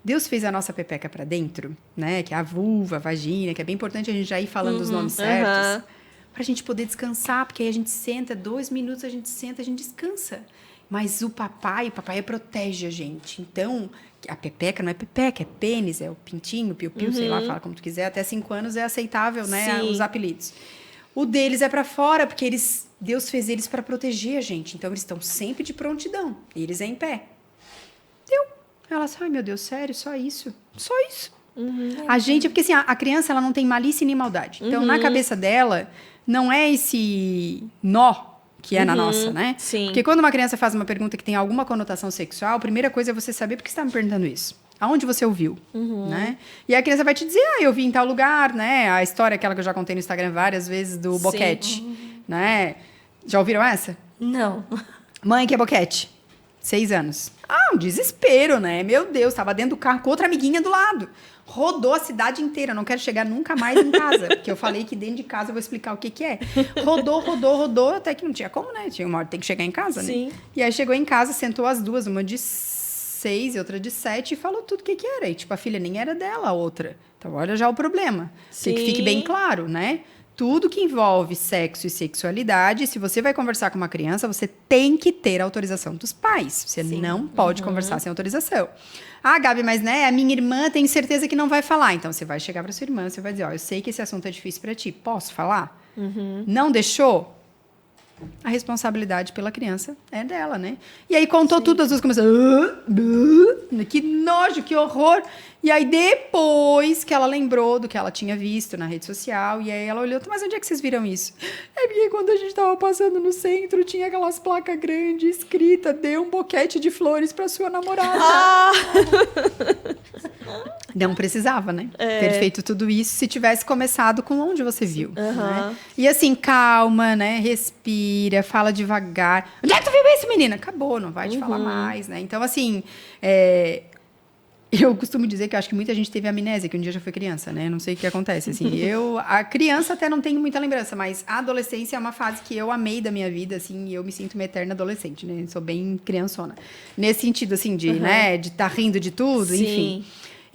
Deus fez a nossa pepeca pra dentro, né? Que é a vulva, a vagina, que é bem importante a gente já ir falando os nomes certos. Pra gente poder descansar, porque aí a gente senta, 2 minutos a gente senta, a gente descansa. Mas o papai protege a gente. Então, a pepeca não é pepeca, é pênis, é o pintinho, o piu-piu, sei lá, fala como tu quiser. Até 5 anos é aceitável, né, os apelidos. O deles é pra fora, porque Deus fez eles pra proteger a gente. Então, eles estão sempre de prontidão. E eles é em pé. Deu. Ela assim, ai meu Deus, sério, só isso? Só isso. A gente, porque assim, a criança ela não tem malícia nem maldade. Então, na cabeça dela, não é esse nó que é na nossa, né? Sim. Porque quando uma criança faz uma pergunta que tem alguma conotação sexual, a primeira coisa é você saber por que você está me perguntando isso. Aonde você ouviu, né? E a criança vai te dizer, eu vi em tal lugar, né? A história, aquela que eu já contei no Instagram várias vezes, do boquete, né? Já ouviram essa? Não. Mãe, que é boquete? 6 anos. Um desespero, né? Meu Deus, tava dentro do carro com outra amiguinha do lado. Rodou a cidade inteira, não quero chegar nunca mais em casa. Porque eu falei que dentro de casa eu vou explicar o que que é. Rodou, até que não tinha como, né? Tinha uma hora que tem que chegar em casa, Sim. né? E aí chegou em casa, sentou as duas, uma de 6 e outra de 7, e falou tudo o que que era. E tipo, a filha nem era dela, a outra. Então olha já o problema. Que fique bem claro, né? Tudo que envolve sexo e sexualidade, se você vai conversar com uma criança, você tem que ter a autorização dos pais. Você não pode conversar sem autorização. Gabi, mas né, a minha irmã tem certeza que não vai falar. Então, você vai chegar para sua irmã, você vai dizer, eu sei que esse assunto é difícil para ti, posso falar? Não deixou? A responsabilidade pela criança é dela, né? E aí contou tudo, as duas começaram, que nojo, que horror. E aí depois que ela lembrou do que ela tinha visto na rede social, e aí ela olhou, mas onde é que vocês viram isso? É porque quando a gente tava passando no centro, tinha aquelas placas grandes escrita, dê um boquete de flores pra sua namorada. Não precisava, né? Ter feito tudo isso se tivesse começado com onde você viu. Né? E assim, calma, né? Respira, fala devagar. Onde é que tu viu isso, menina? Acabou, não vai te falar mais, né? Então, assim, eu costumo dizer que eu acho que muita gente teve amnésia, que um dia já foi criança, né? Não sei o que acontece, assim. A criança até não tenho muita lembrança, mas a adolescência é uma fase que eu amei da minha vida, assim, e eu me sinto uma eterna adolescente, né? Sou bem criançona. Nesse sentido, assim, de, né? De estar rindo de tudo, enfim.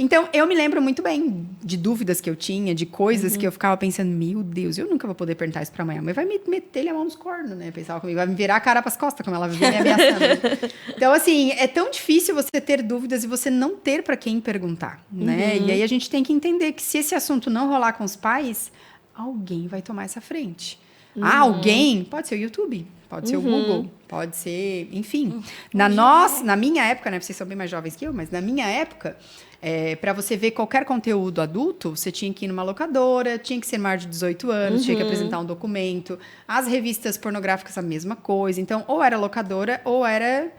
Então, eu me lembro muito bem de dúvidas que eu tinha, de coisas que eu ficava pensando, meu Deus, eu nunca vou poder perguntar isso pra mãe. A mãe vai me meter a mão nos cornos, né? Pensava comigo, vai me virar a cara pras costas, como ela vive me ameaçando. Então, assim, é tão difícil você ter dúvidas e você não ter pra quem perguntar, né? E aí a gente tem que entender que se esse assunto não rolar com os pais, alguém vai tomar essa frente. Alguém? Pode ser o YouTube, pode ser o Google, pode ser, enfim. Na minha época, né? Vocês são bem mais jovens que eu, mas na minha época, para você ver qualquer conteúdo adulto, você tinha que ir numa locadora, tinha que ser maior de 18 anos, tinha que apresentar um documento. As revistas pornográficas, a mesma coisa. Então, ou era locadora, ou era...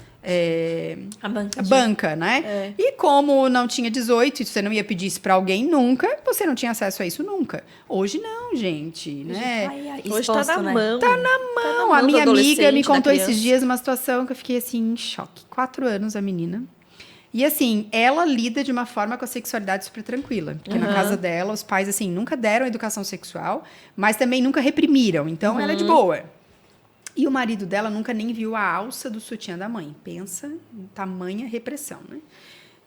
A banca, né? E como não tinha 18 e você não ia pedir isso pra alguém nunca, você não tinha acesso a isso nunca. Hoje não, gente, né? Hoje tá na mão. Tá na mão. A minha amiga me contou esses dias uma situação que eu fiquei assim, em choque. 4 anos a menina. E assim, ela lida de uma forma com a sexualidade super tranquila. Porque na casa dela, os pais, assim, nunca deram educação sexual, mas também nunca reprimiram. Então, ela é de boa. E o marido dela nunca nem viu a alça do sutiã da mãe. Pensa em tamanha repressão, né?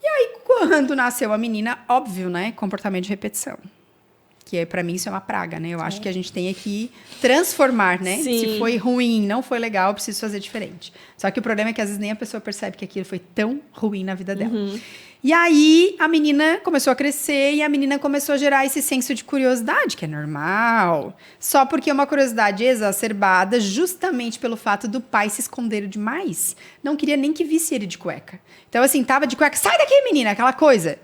E aí, quando nasceu a menina, óbvio, né? Comportamento de repetição. Que pra mim isso é uma praga, né? Eu acho que a gente tem que transformar, né? Sim. Se foi ruim, não foi legal, eu preciso fazer diferente. Só que o problema é que às vezes nem a pessoa percebe que aquilo foi tão ruim na vida dela. E aí, a menina começou a crescer e a menina começou a gerar esse senso de curiosidade, que é normal. Só porque é uma curiosidade exacerbada justamente pelo fato do pai se esconder demais. Não queria nem que visse ele de cueca. Então, assim, tava de cueca, sai daqui, menina, aquela coisa.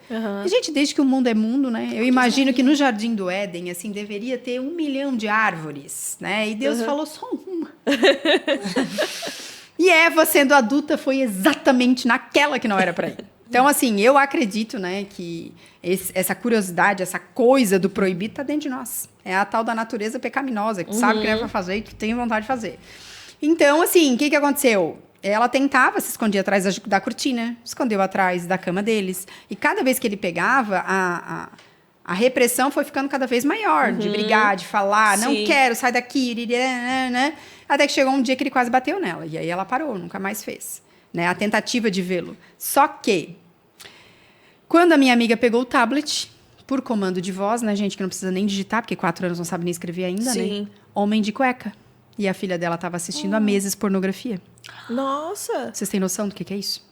E, gente, desde que o mundo é mundo, né? Eu imagino que no Jardim do Éden, assim, deveria ter 1 milhão de árvores, né? E Deus falou só uma. E Eva, sendo adulta, foi exatamente naquela que não era pra ir. Então, assim, eu acredito, né, que essa curiosidade, essa coisa do proibido tá dentro de nós. É a tal da natureza pecaminosa, que tu sabe o que é pra fazer e que tu tem vontade de fazer. Então, assim, o que aconteceu? Ela tentava se esconder atrás da cortina, escondeu atrás da cama deles. E cada vez que ele pegava, a repressão foi ficando cada vez maior, de brigar, de falar, não quero, sai daqui, né? Até que chegou um dia que ele quase bateu nela. E aí ela parou, nunca mais fez. Né, a tentativa de vê-lo. Só que, quando a minha amiga pegou o tablet, por comando de voz, né, gente, que não precisa nem digitar, porque 4 anos não sabe nem escrever ainda, né? Homem de cueca. E a filha dela estava assistindo há meses pornografia. Nossa! Vocês têm noção do que é isso?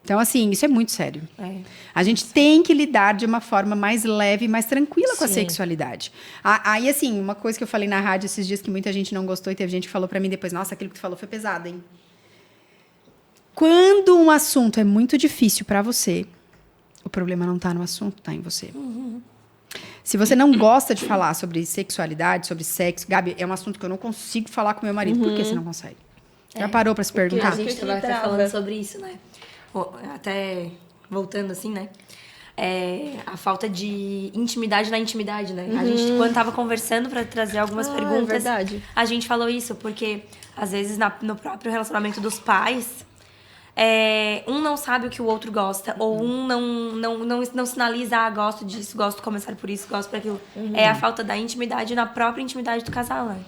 Então, assim, isso é muito sério. A gente tem que lidar de uma forma mais leve, mais tranquila com a sexualidade. Aí, assim, uma coisa que eu falei na rádio esses dias que muita gente não gostou e teve gente que falou pra mim depois, nossa, aquilo que tu falou foi pesado, hein? Quando um assunto é muito difícil para você, o problema não está no assunto, está em você. Se você não gosta de falar sobre sexualidade, sobre sexo... Gabi, é um assunto que eu não consigo falar com meu marido. Por que você não consegue? Já parou para se perguntar? A gente estava até falando sobre isso, né? Até voltando assim, né? A falta de intimidade na intimidade, né? A gente, quando tava conversando pra trazer algumas perguntas, verdade. a gente falou isso, porque às vezes no próprio relacionamento dos pais, um não sabe o que o outro gosta, ou um não sinaliza, gosto disso, gosto de começar por isso, gosto por aquilo. É a falta da intimidade na própria intimidade do casal, né?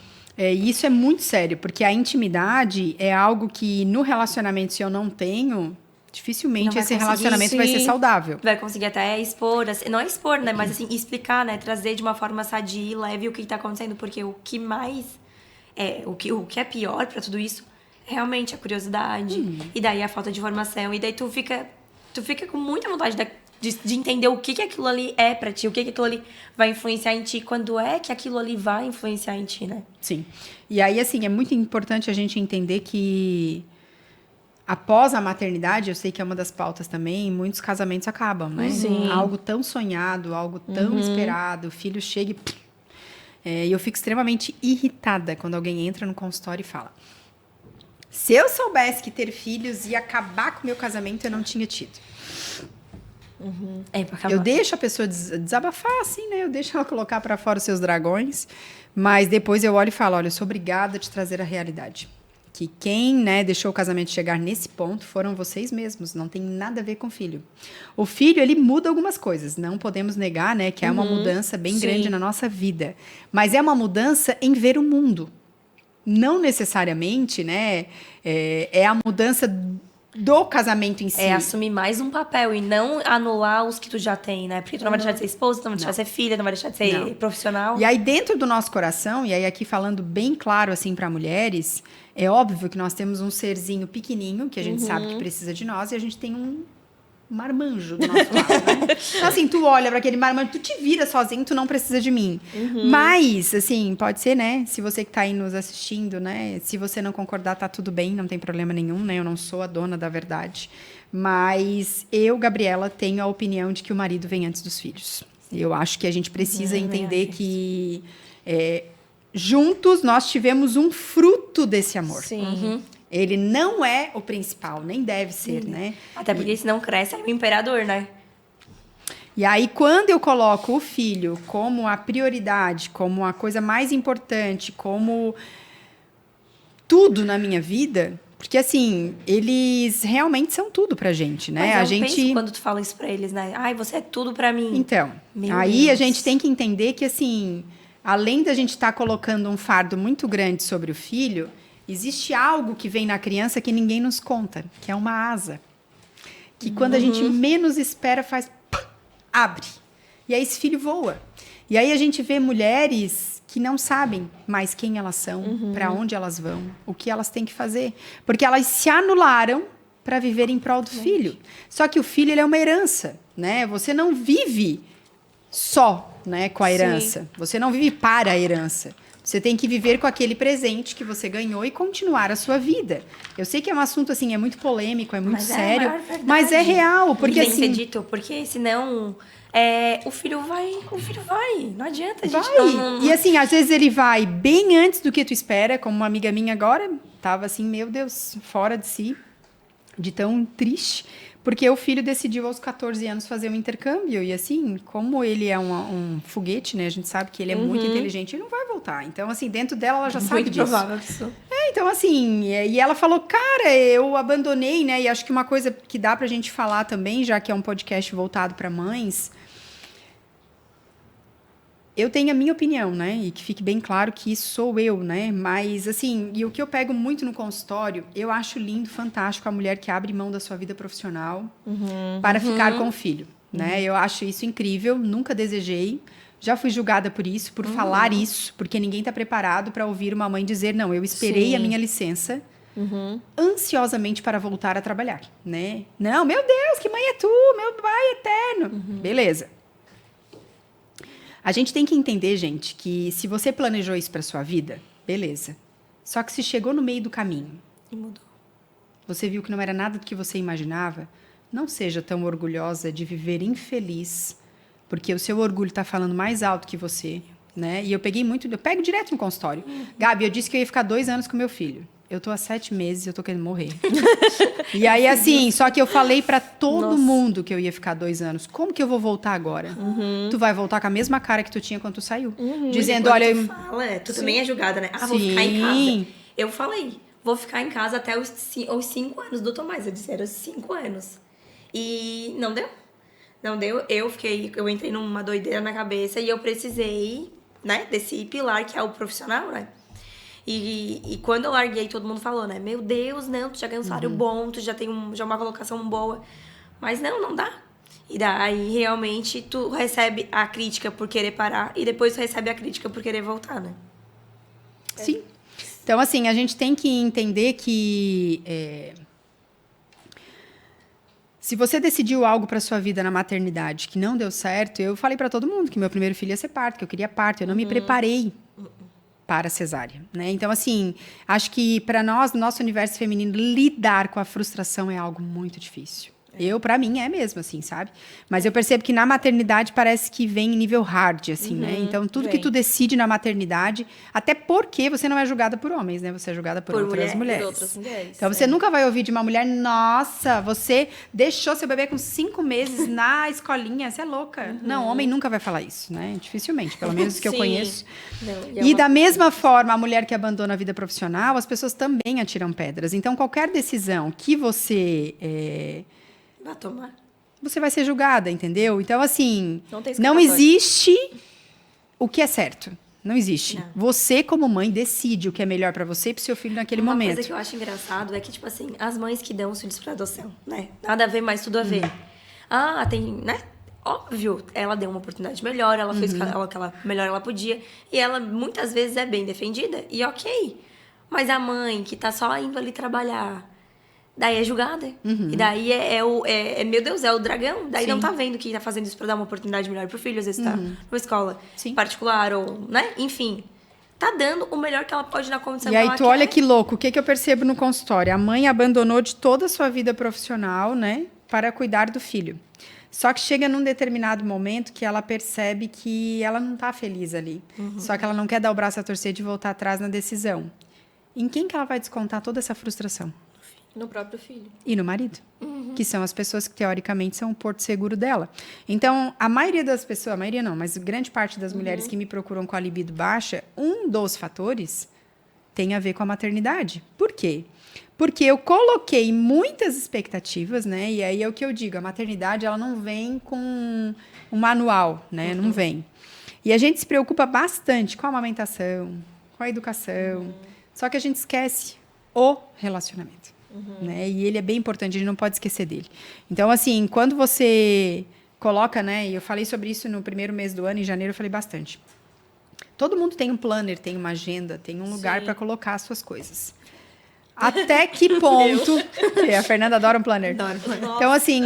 Isso é muito sério, porque a intimidade é algo que no relacionamento, se eu não tenho, dificilmente Não vai esse conseguir, relacionamento vai ser sim. saudável. Vai conseguir até expor, assim, não é expor, né? Mas assim, explicar, né? Trazer de uma forma sadia e leve o que tá acontecendo. Porque o que mais o que é pior pra tudo isso é realmente a curiosidade. E daí a falta de informação. E daí tu fica com muita vontade de entender o que aquilo ali é pra ti, o que aquilo ali vai influenciar em ti, quando é que aquilo ali vai influenciar em ti, né? Sim. E aí, assim, é muito importante a gente entender que após a maternidade, eu sei que é uma das pautas também, muitos casamentos acabam, né? Sim. Algo tão sonhado, algo tão esperado, o filho chega e eu fico extremamente irritada quando alguém entra no consultório e fala: se eu soubesse que ter filhos ia acabar com o meu casamento, eu não tinha tido. Pra acabar. Eu deixo a pessoa desabafar, assim, né? Eu deixo ela colocar para fora os seus dragões, mas depois eu olho e falo: olha, eu sou obrigada a te trazer a realidade. Que quem, né, deixou o casamento chegar nesse ponto foram vocês mesmos, não tem nada a ver com o filho. O filho, ele muda algumas coisas, não podemos negar, né, que é uma mudança bem grande na nossa vida, mas é uma mudança em ver o mundo. Não necessariamente, né, é a mudança do casamento em si. É assumir mais um papel e não anular os que tu já tem, né? Porque tu não vai deixar de ser esposa, tu não vai deixar de ser filha, não vai deixar de ser profissional. E aí, dentro do nosso coração, e aí aqui falando bem claro, assim, para mulheres, é óbvio que nós temos um serzinho pequenininho, que a gente sabe que precisa de nós, e a gente tem um marmanjo do nosso lado, né? Então, assim, tu olha para aquele marmanjo, tu te vira sozinho, tu não precisa de mim. Mas, assim, pode ser, né? Se você que tá aí nos assistindo, né? Se você não concordar, tá tudo bem, não tem problema nenhum, né? Eu não sou a dona da verdade. Mas eu, Gabriela, tenho a opinião de que o marido vem antes dos filhos. Eu acho que a gente precisa entender que juntos nós tivemos um fruto desse amor. Sim. Ele não é o principal, nem deve ser, né? Até porque senão cresce o imperador, né? E aí, quando eu coloco o filho como a prioridade, como a coisa mais importante, como tudo na minha vida, porque assim, eles realmente são tudo pra gente, né? Mas a eu gente penso quando tu fala isso pra eles, né? Ai, você é tudo pra mim. Então, Meu aí a Deus. gente tem que entender que assim, além da gente estar colocando um fardo muito grande sobre o filho, existe algo que vem na criança que ninguém nos conta, que é uma asa. Que quando a gente menos espera, faz... pum, abre. E aí esse filho voa. E aí a gente vê mulheres que não sabem mais quem elas são, para onde elas vão, o que elas têm que fazer. Porque elas se anularam para viver em prol do filho. Só que o filho, ele é uma herança, né? Você não vive só, né, com a herança. Você não vive para a herança. Você tem que viver com aquele presente que você ganhou e continuar a sua vida. Eu sei que é um assunto, assim, é muito polêmico, é muito sério, mas é real, porque tem que ser assim... dito, porque senão o filho vai, não adianta, gente. Vai. Não. E assim, às vezes ele vai bem antes do que tu espera, como uma amiga minha agora, tava assim, meu Deus, fora de si, de tão triste, porque o filho decidiu aos 14 anos fazer um intercâmbio, e assim, como ele é um foguete, né, a gente sabe que ele é muito inteligente, ele não vai voltar. Então, assim, dentro dela, ela já sabe Muito disso. provável isso. Então, assim, e ela falou, cara, eu abandonei, né, e acho que uma coisa que dá pra gente falar também, já que é um podcast voltado pra mães, eu tenho a minha opinião, né? E que fique bem claro que isso sou eu, né? Mas, assim, e o que eu pego muito no consultório, eu acho lindo, fantástico a mulher que abre mão da sua vida profissional para ficar com o filho, né? Eu acho isso incrível, nunca desejei. Já fui julgada por isso, por falar isso, porque ninguém está preparado para ouvir uma mãe dizer, não, eu esperei a minha licença ansiosamente para voltar a trabalhar, né? Não, meu Deus, que mãe é tu? Meu pai eterno. Beleza. A gente tem que entender, gente, que se você planejou isso para sua vida, beleza. Só que se chegou no meio do caminho, E mudou. você viu que não era nada do que você imaginava, não seja tão orgulhosa de viver infeliz, porque o seu orgulho está falando mais alto que você, né? E eu pego direto no consultório. Gabi, eu disse que eu ia ficar 2 anos com meu filho. eu tô há 7 meses e eu tô querendo morrer. E aí, assim, só que eu falei pra todo mundo que eu ia ficar 2 anos. Como que eu vou voltar agora? Tu vai voltar com a mesma cara que tu tinha quando tu saiu. Dizendo, olha... Tu também é julgada, né? Vou ficar em casa. Eu falei, vou ficar em casa até os 5 anos do Tomás. Eu disse, era os 5 anos. E não deu. Não deu. Eu entrei numa doideira na cabeça e eu precisei, né, desse pilar que é o profissional, né? E quando eu larguei, todo mundo falou, né? Meu Deus, não, tu já ganha um salário bom, tu já tem já uma colocação boa. Mas não dá. E daí, realmente, tu recebe a crítica por querer parar e depois tu recebe a crítica por querer voltar, né? Sim. Então, assim, a gente tem que entender que... se você decidiu algo para sua vida na maternidade que não deu certo, eu falei para todo mundo que meu primeiro filho ia ser parto, que eu queria parto. Eu não me preparei para a cesárea, né? Então, assim, acho que para nós, no nosso universo feminino, lidar com a frustração é algo muito difícil. Para mim, é mesmo, assim, sabe? Mas eu percebo que na maternidade parece que vem em nível hard, assim, né? Então, tudo que tu decide na maternidade, até porque você não é julgada por homens, né? Você é julgada por outras mulheres. Por outras mulheres. Então, você nunca vai ouvir de uma mulher, nossa, você deixou seu bebê com 5 meses na escolinha, você é louca. Não, homem nunca vai falar isso, né? Dificilmente, pelo menos que eu conheço. E da mesma forma, a mulher que abandona a vida profissional, as pessoas também atiram pedras. Então, qualquer decisão que você... vai tomar. Você vai ser julgada, entendeu? Então, assim, não não existe o que é certo. Não existe. Não. Você, como mãe, decide o que é melhor pra você e pro seu filho naquele momento. Uma coisa que eu acho engraçado é que, tipo assim, as mães que dão os filhos pra adoção, né? Nada a ver, mas tudo a ver. Tem, né? Óbvio, ela deu uma oportunidade melhor, ela fez o que melhor ela podia. E ela, muitas vezes, é bem defendida. E ok. Mas a mãe que tá só indo ali trabalhar... daí é julgada. E daí meu Deus, é o dragão. Daí não tá vendo que tá fazendo isso pra dar uma oportunidade melhor pro filho. Às vezes tá numa escola particular ou, né? Enfim, tá dando o melhor que ela pode na condição que ela quer. E aí tu olha que louco, o que eu percebo no consultório? A mãe abandonou de toda a sua vida profissional, né? Para cuidar do filho. Só que chega num determinado momento que ela percebe que ela não tá feliz ali. Só que ela não quer dar o braço a torcer de voltar atrás na decisão. Em quem que ela vai descontar toda essa frustração? No próprio filho. E no marido, que são as pessoas que, teoricamente, são o porto seguro dela. Então, a maioria das pessoas, a maioria não, mas grande parte das mulheres que me procuram com a libido baixa, um dos fatores tem a ver com a maternidade. Por quê? Porque eu coloquei muitas expectativas, né? E aí é o que eu digo, a maternidade, ela não vem com um manual, né? Não vem. E a gente se preocupa bastante com a amamentação, com a educação, só que a gente esquece o relacionamento. Né? E ele é bem importante, a gente não pode esquecer dele. Então, assim, quando você coloca, né? E eu falei sobre isso no primeiro mês do ano, em janeiro eu falei bastante. Todo mundo tem um planner, tem uma agenda, tem um lugar para colocar as suas coisas. Até que ponto... a Fernanda adora um planner. Adoro. Então, assim,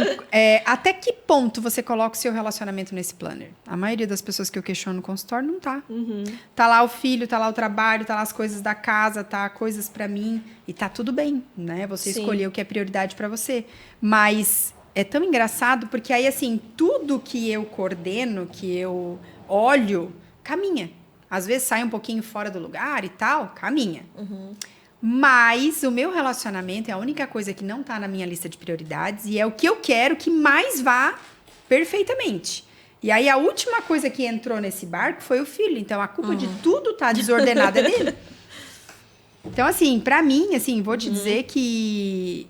até que ponto você coloca o seu relacionamento nesse planner? A maioria das pessoas que eu questiono no consultório não tá. Tá lá o filho, tá lá o trabalho, tá lá as coisas da casa, tá coisas pra mim. E tá tudo bem, né? Você escolheu o que é prioridade pra você. Mas é tão engraçado, porque aí, assim, tudo que eu coordeno, que eu olho, caminha. Às vezes sai um pouquinho fora do lugar e tal, caminha. Mas o meu relacionamento é a única coisa que não tá na minha lista de prioridades e é o que eu quero que mais vá perfeitamente. E aí a última coisa que entrou nesse barco foi o filho. Então a culpa de tudo tá desordenada dele. Então, assim, pra mim, assim, vou te dizer que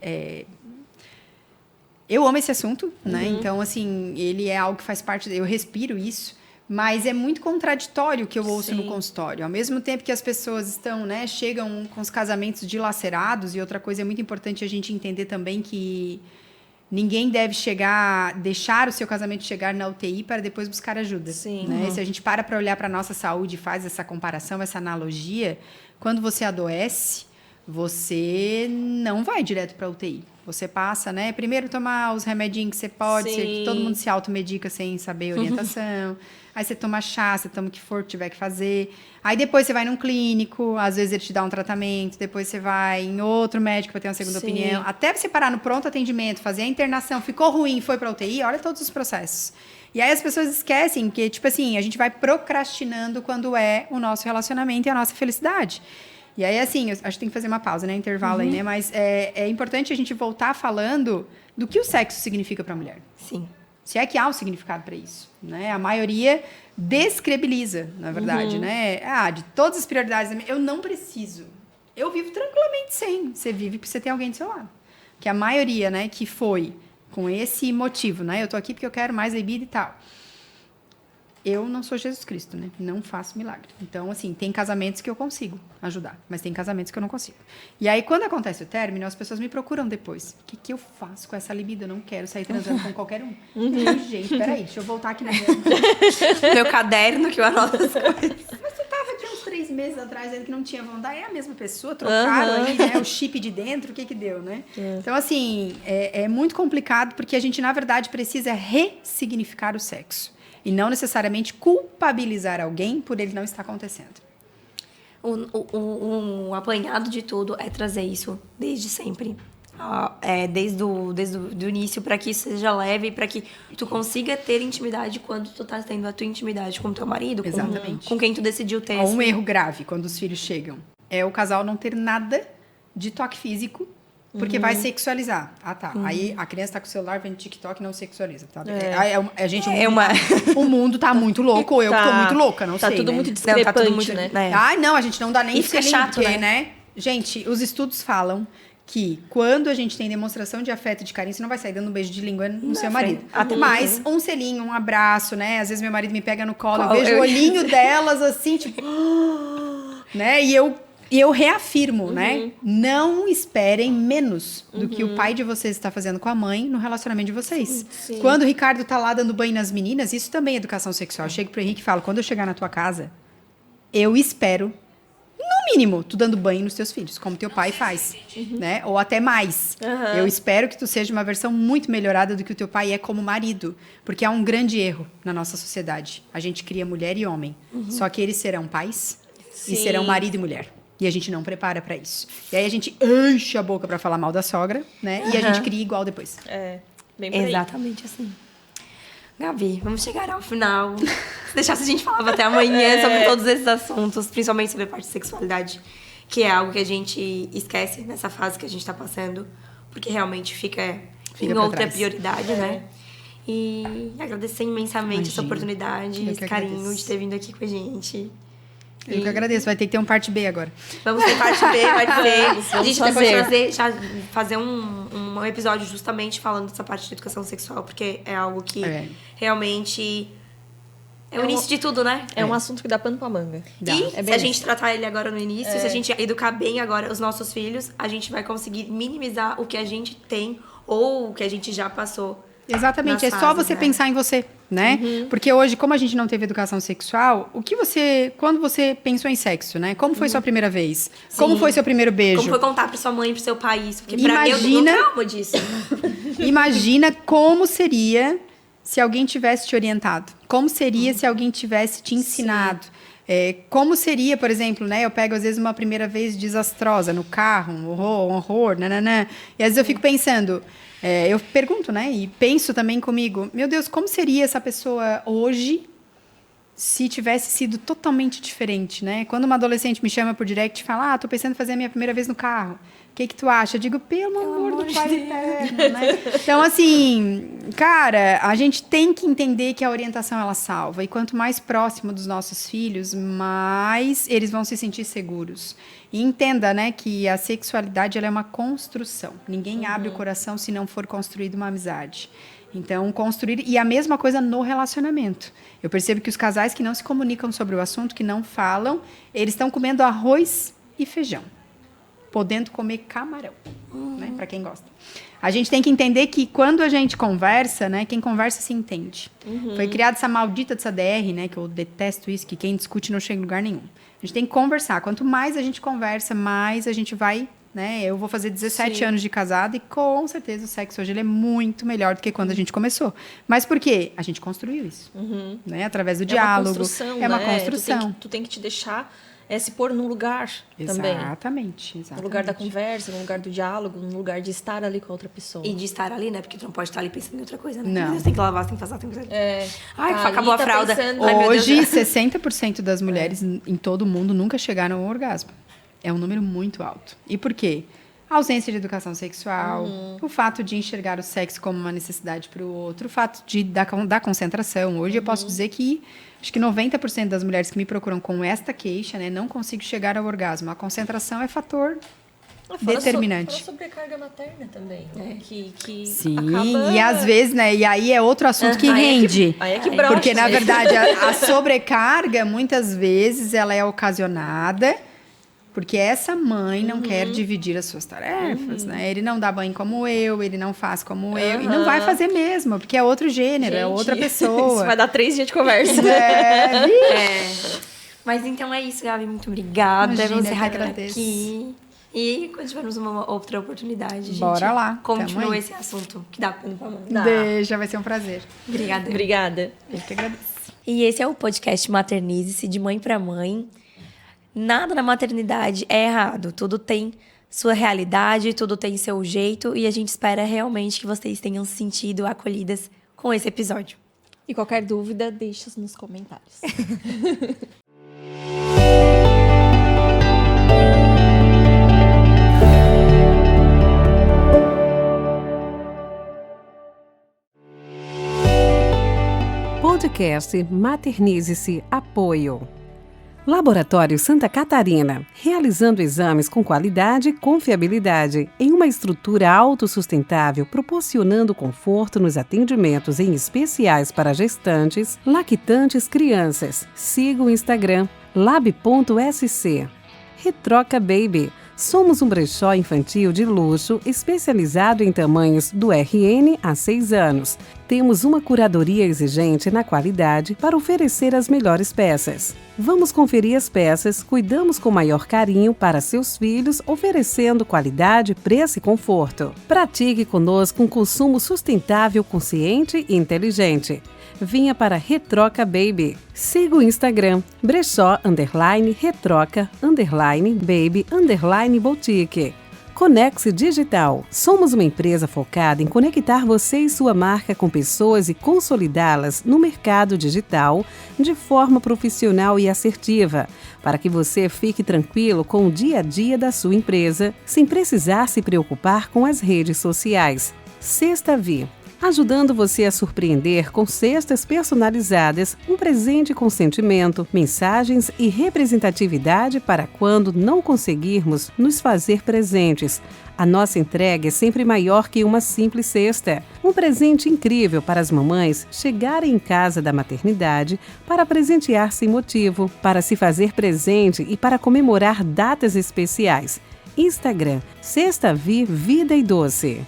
eu amo esse assunto, né? Então, assim, ele é algo que faz parte, eu respiro isso. Mas é muito contraditório o que eu ouço no consultório. Ao mesmo tempo que as pessoas estão, né, chegam com os casamentos dilacerados, e outra coisa é muito importante a gente entender também que ninguém deve deixar o seu casamento chegar na UTI para depois buscar ajuda. Né? Se a gente para olhar para a nossa saúde e faz essa comparação, essa analogia, quando você adoece, você não vai direto para a UTI. Você passa, né? Primeiro tomar os remedinhos que você pode, que todo mundo se automedica sem saber orientação. Aí você toma chá, você toma o que for que tiver que fazer. Aí depois você vai num clínico, às vezes ele te dá um tratamento, depois você vai em outro médico para ter uma segunda opinião. Até você parar no pronto atendimento, fazer a internação, ficou ruim, foi para UTI, olha todos os processos. E aí as pessoas esquecem que, tipo assim, a gente vai procrastinando quando é o nosso relacionamento e a nossa felicidade. E aí, assim, eu acho que tem que fazer uma pausa, né? Intervalo aí, né? Mas é importante a gente voltar falando do que o sexo significa para a mulher. Sim. Se é que há um significado para isso, né? A maioria descredibiliza, na verdade, né? De todas as prioridades, eu não preciso. Eu vivo tranquilamente sem. Você vive porque você tem alguém do seu lado. Que a maioria, né, que foi com esse motivo, né? Eu tô aqui porque eu quero mais bebida e tal. Eu não sou Jesus Cristo, né? Não faço milagre. Então, assim, tem casamentos que eu consigo ajudar, mas tem casamentos que eu não consigo. E aí, quando acontece o término, as pessoas me procuram depois. O que eu faço com essa libido? Eu não quero sair transando com qualquer um. Gente, peraí, deixa eu voltar aqui no meu caderno que eu anoto as coisas. Mas você tava aqui uns 3 meses atrás dizendo que não tinha vontade. É a mesma pessoa, trocaram aí, né? O chip de dentro, o que deu, né? Então, assim, é muito complicado porque a gente, na verdade, precisa ressignificar o sexo. E não necessariamente culpabilizar alguém por ele não estar acontecendo. O apanhado de tudo é trazer isso desde sempre. Desde o início, para que isso seja leve, para que tu consiga ter intimidade quando tu tá tendo a tua intimidade com teu marido, com quem tu decidiu ter. Um erro grave quando os filhos chegam é o casal não ter nada de toque físico, porque vai sexualizar. Aí a criança tá com o celular, vendo TikTok, não sexualiza, tá? O mundo tá muito louco, ou eu que tô muito louca, não sei. Tá tudo né? muito discrepante, tá tudo muito, né? Não, a gente não dá nem E fica chato, né? Gente, os estudos falam que quando a gente tem demonstração de afeto e de carinho, você não vai sair dando um beijo de língua no seu marido. Mas um selinho, um abraço, né? Às vezes meu marido me pega no colo, eu vejo o olhinho delas assim, tipo... né? E eu reafirmo, né? Não esperem menos do que o pai de vocês está fazendo com a mãe no relacionamento de vocês. Sim. Quando o Ricardo tá lá dando banho nas meninas, isso também é educação sexual. Eu chego pro Henrique e falo, quando eu chegar na tua casa, eu espero, no mínimo, tu dando banho nos teus filhos, como teu pai faz, né? Ou até mais. Eu espero que tu seja uma versão muito melhorada do que o teu pai é como marido, porque há um grande erro na nossa sociedade. A gente cria mulher e homem, só que eles serão pais e serão marido e mulher. E a gente não prepara pra isso. E aí a gente enche a boca pra falar mal da sogra, né? E a gente cria igual depois. Bem por aí. Exatamente assim. Gabi, vamos chegar ao final. Se deixasse, a gente falava até amanhã sobre todos esses assuntos, principalmente sobre a parte de sexualidade, que é algo que a gente esquece nessa fase que a gente tá passando, porque realmente fica em outra prioridade, né? E agradecer imensamente essa oportunidade, esse carinho de ter vindo aqui com a gente. Eu que agradeço. Vai ter que ter um parte B agora. Vamos ter parte B, parte B. A gente depois fazer um episódio justamente falando dessa parte de educação sexual, porque é algo que realmente é o início de tudo, né? É um assunto que dá pano pra manga. E se a gente tratar ele agora no início, se a gente educar bem agora os nossos filhos, a gente vai conseguir minimizar o que a gente tem ou o que a gente já passou. Exatamente, é só você pensar em você, né? Porque hoje, como a gente não teve educação sexual, quando você pensou em sexo, né? Como foi sua primeira vez? Sim. Como foi seu primeiro beijo? Como foi contar pra sua mãe, pro seu pai isso? Porque pra mim, eu tenho trauma disso. Imagina como seria se alguém tivesse te orientado. Como seria se alguém tivesse te ensinado. Como seria, por exemplo, né? Eu pego, às vezes, uma primeira vez desastrosa no carro, um horror, nananã. E às vezes eu fico pensando... eu pergunto, né? E penso também comigo, meu Deus, como seria essa pessoa hoje se tivesse sido totalmente diferente, né? Quando uma adolescente me chama por direct e fala, tô pensando em fazer a minha primeira vez no carro. O que tu acha? Eu digo, pelo amor do Pai Eterno, né? Então, assim, cara, a gente tem que entender que a orientação, ela salva. E quanto mais próximo dos nossos filhos, mais eles vão se sentir seguros. E entenda, né, que a sexualidade ela é uma construção. Ninguém abre o coração se não for construída uma amizade. Então, construir... E a mesma coisa no relacionamento. Eu percebo que os casais que não se comunicam sobre o assunto, que não falam, eles estão comendo arroz e feijão. Podendo comer camarão, né, para quem gosta. A gente tem que entender que quando a gente conversa, né, quem conversa se entende. Foi criada essa maldita dessa DR, né, que eu detesto isso, que quem discute não chega em lugar nenhum. A gente tem que conversar. Quanto mais a gente conversa, mais a gente vai, né? Eu vou fazer 17 anos de casada e com certeza o sexo hoje ele é muito melhor do que quando a gente começou. Mas por quê? A gente construiu isso, né? Através do diálogo. Construção, é uma né? construção. Tu tem que te deixar se pôr num lugar também. Exatamente. No lugar da conversa, no lugar do diálogo, no lugar de estar ali com a outra pessoa. E de estar ali, né? Porque tu não pode estar ali pensando em outra coisa, né? Não. Você tem que lavar, você tem que fazer, tem que fazer. Acabou a tá fralda. Pensando... Ai, meu Hoje, Deus. 60% das mulheres em todo o mundo nunca chegaram ao orgasmo. É um número muito alto. E por quê? A ausência de educação sexual, o fato de enxergar o sexo como uma necessidade para o outro, o fato da concentração. Hoje eu posso dizer que acho que 90% das mulheres que me procuram com esta queixa, né, não consigo chegar ao orgasmo. A concentração é fator determinante. Fora sobrecarga materna também, né? Que Sim, acaba... e às vezes, né, e aí é outro assunto que rende. Aí é que brocha. Porque, na verdade, a sobrecarga, muitas vezes, ela é ocasionada porque essa mãe não quer dividir as suas tarefas, né? Ele não dá banho como eu, ele não faz como eu. E não vai fazer mesmo, porque é outro gênero, é outra pessoa. Isso vai dar 3 dias de conversa. Mas então é isso, Gabi. Muito obrigada. Imagina, Vamos eu que encerrar agradeço. aqui. E quando tivermos uma outra oportunidade, gente, Bora lá, continua tamo aí. esse assunto que dá pano pra manga. Deixa, vai ser um prazer. Obrigada. Obrigada. Eu que agradeço. E esse é o podcast Maternize-se, de mãe para mãe. Nada na maternidade é errado. Tudo tem sua realidade, tudo tem seu jeito. E a gente espera realmente que vocês tenham se sentido acolhidas com esse episódio. E qualquer dúvida, deixa nos comentários. Podcast Maternize-se Apoio. Laboratório Santa Catarina, realizando exames com qualidade e confiabilidade, em uma estrutura autossustentável, proporcionando conforto nos atendimentos em especiais para gestantes, lactantes, crianças. Siga o Instagram, lab.sc. Retroca Baby. Somos um brechó infantil de luxo especializado em tamanhos do RN a 6 anos. Temos uma curadoria exigente na qualidade para oferecer as melhores peças. Vamos conferir as peças, cuidamos com maior carinho para seus filhos, oferecendo qualidade, preço e conforto. Pratique conosco um consumo sustentável, consciente e inteligente. Vinha para Retroca Baby. Siga o Instagram, brechó_retroca_baby_boutique. Conex Digital. Somos uma empresa focada em conectar você e sua marca com pessoas e consolidá-las no mercado digital de forma profissional e assertiva, para que você fique tranquilo com o dia a dia da sua empresa, sem precisar se preocupar com as redes sociais. Sexta Vi. Ajudando você a surpreender com cestas personalizadas, um presente com sentimento, mensagens e representatividade para quando não conseguirmos nos fazer presentes. A nossa entrega é sempre maior que uma simples cesta. Um presente incrível para as mamães chegarem em casa da maternidade para presentear sem motivo, para se fazer presente e para comemorar datas especiais. Instagram, Sexta Vi Vida e Doce.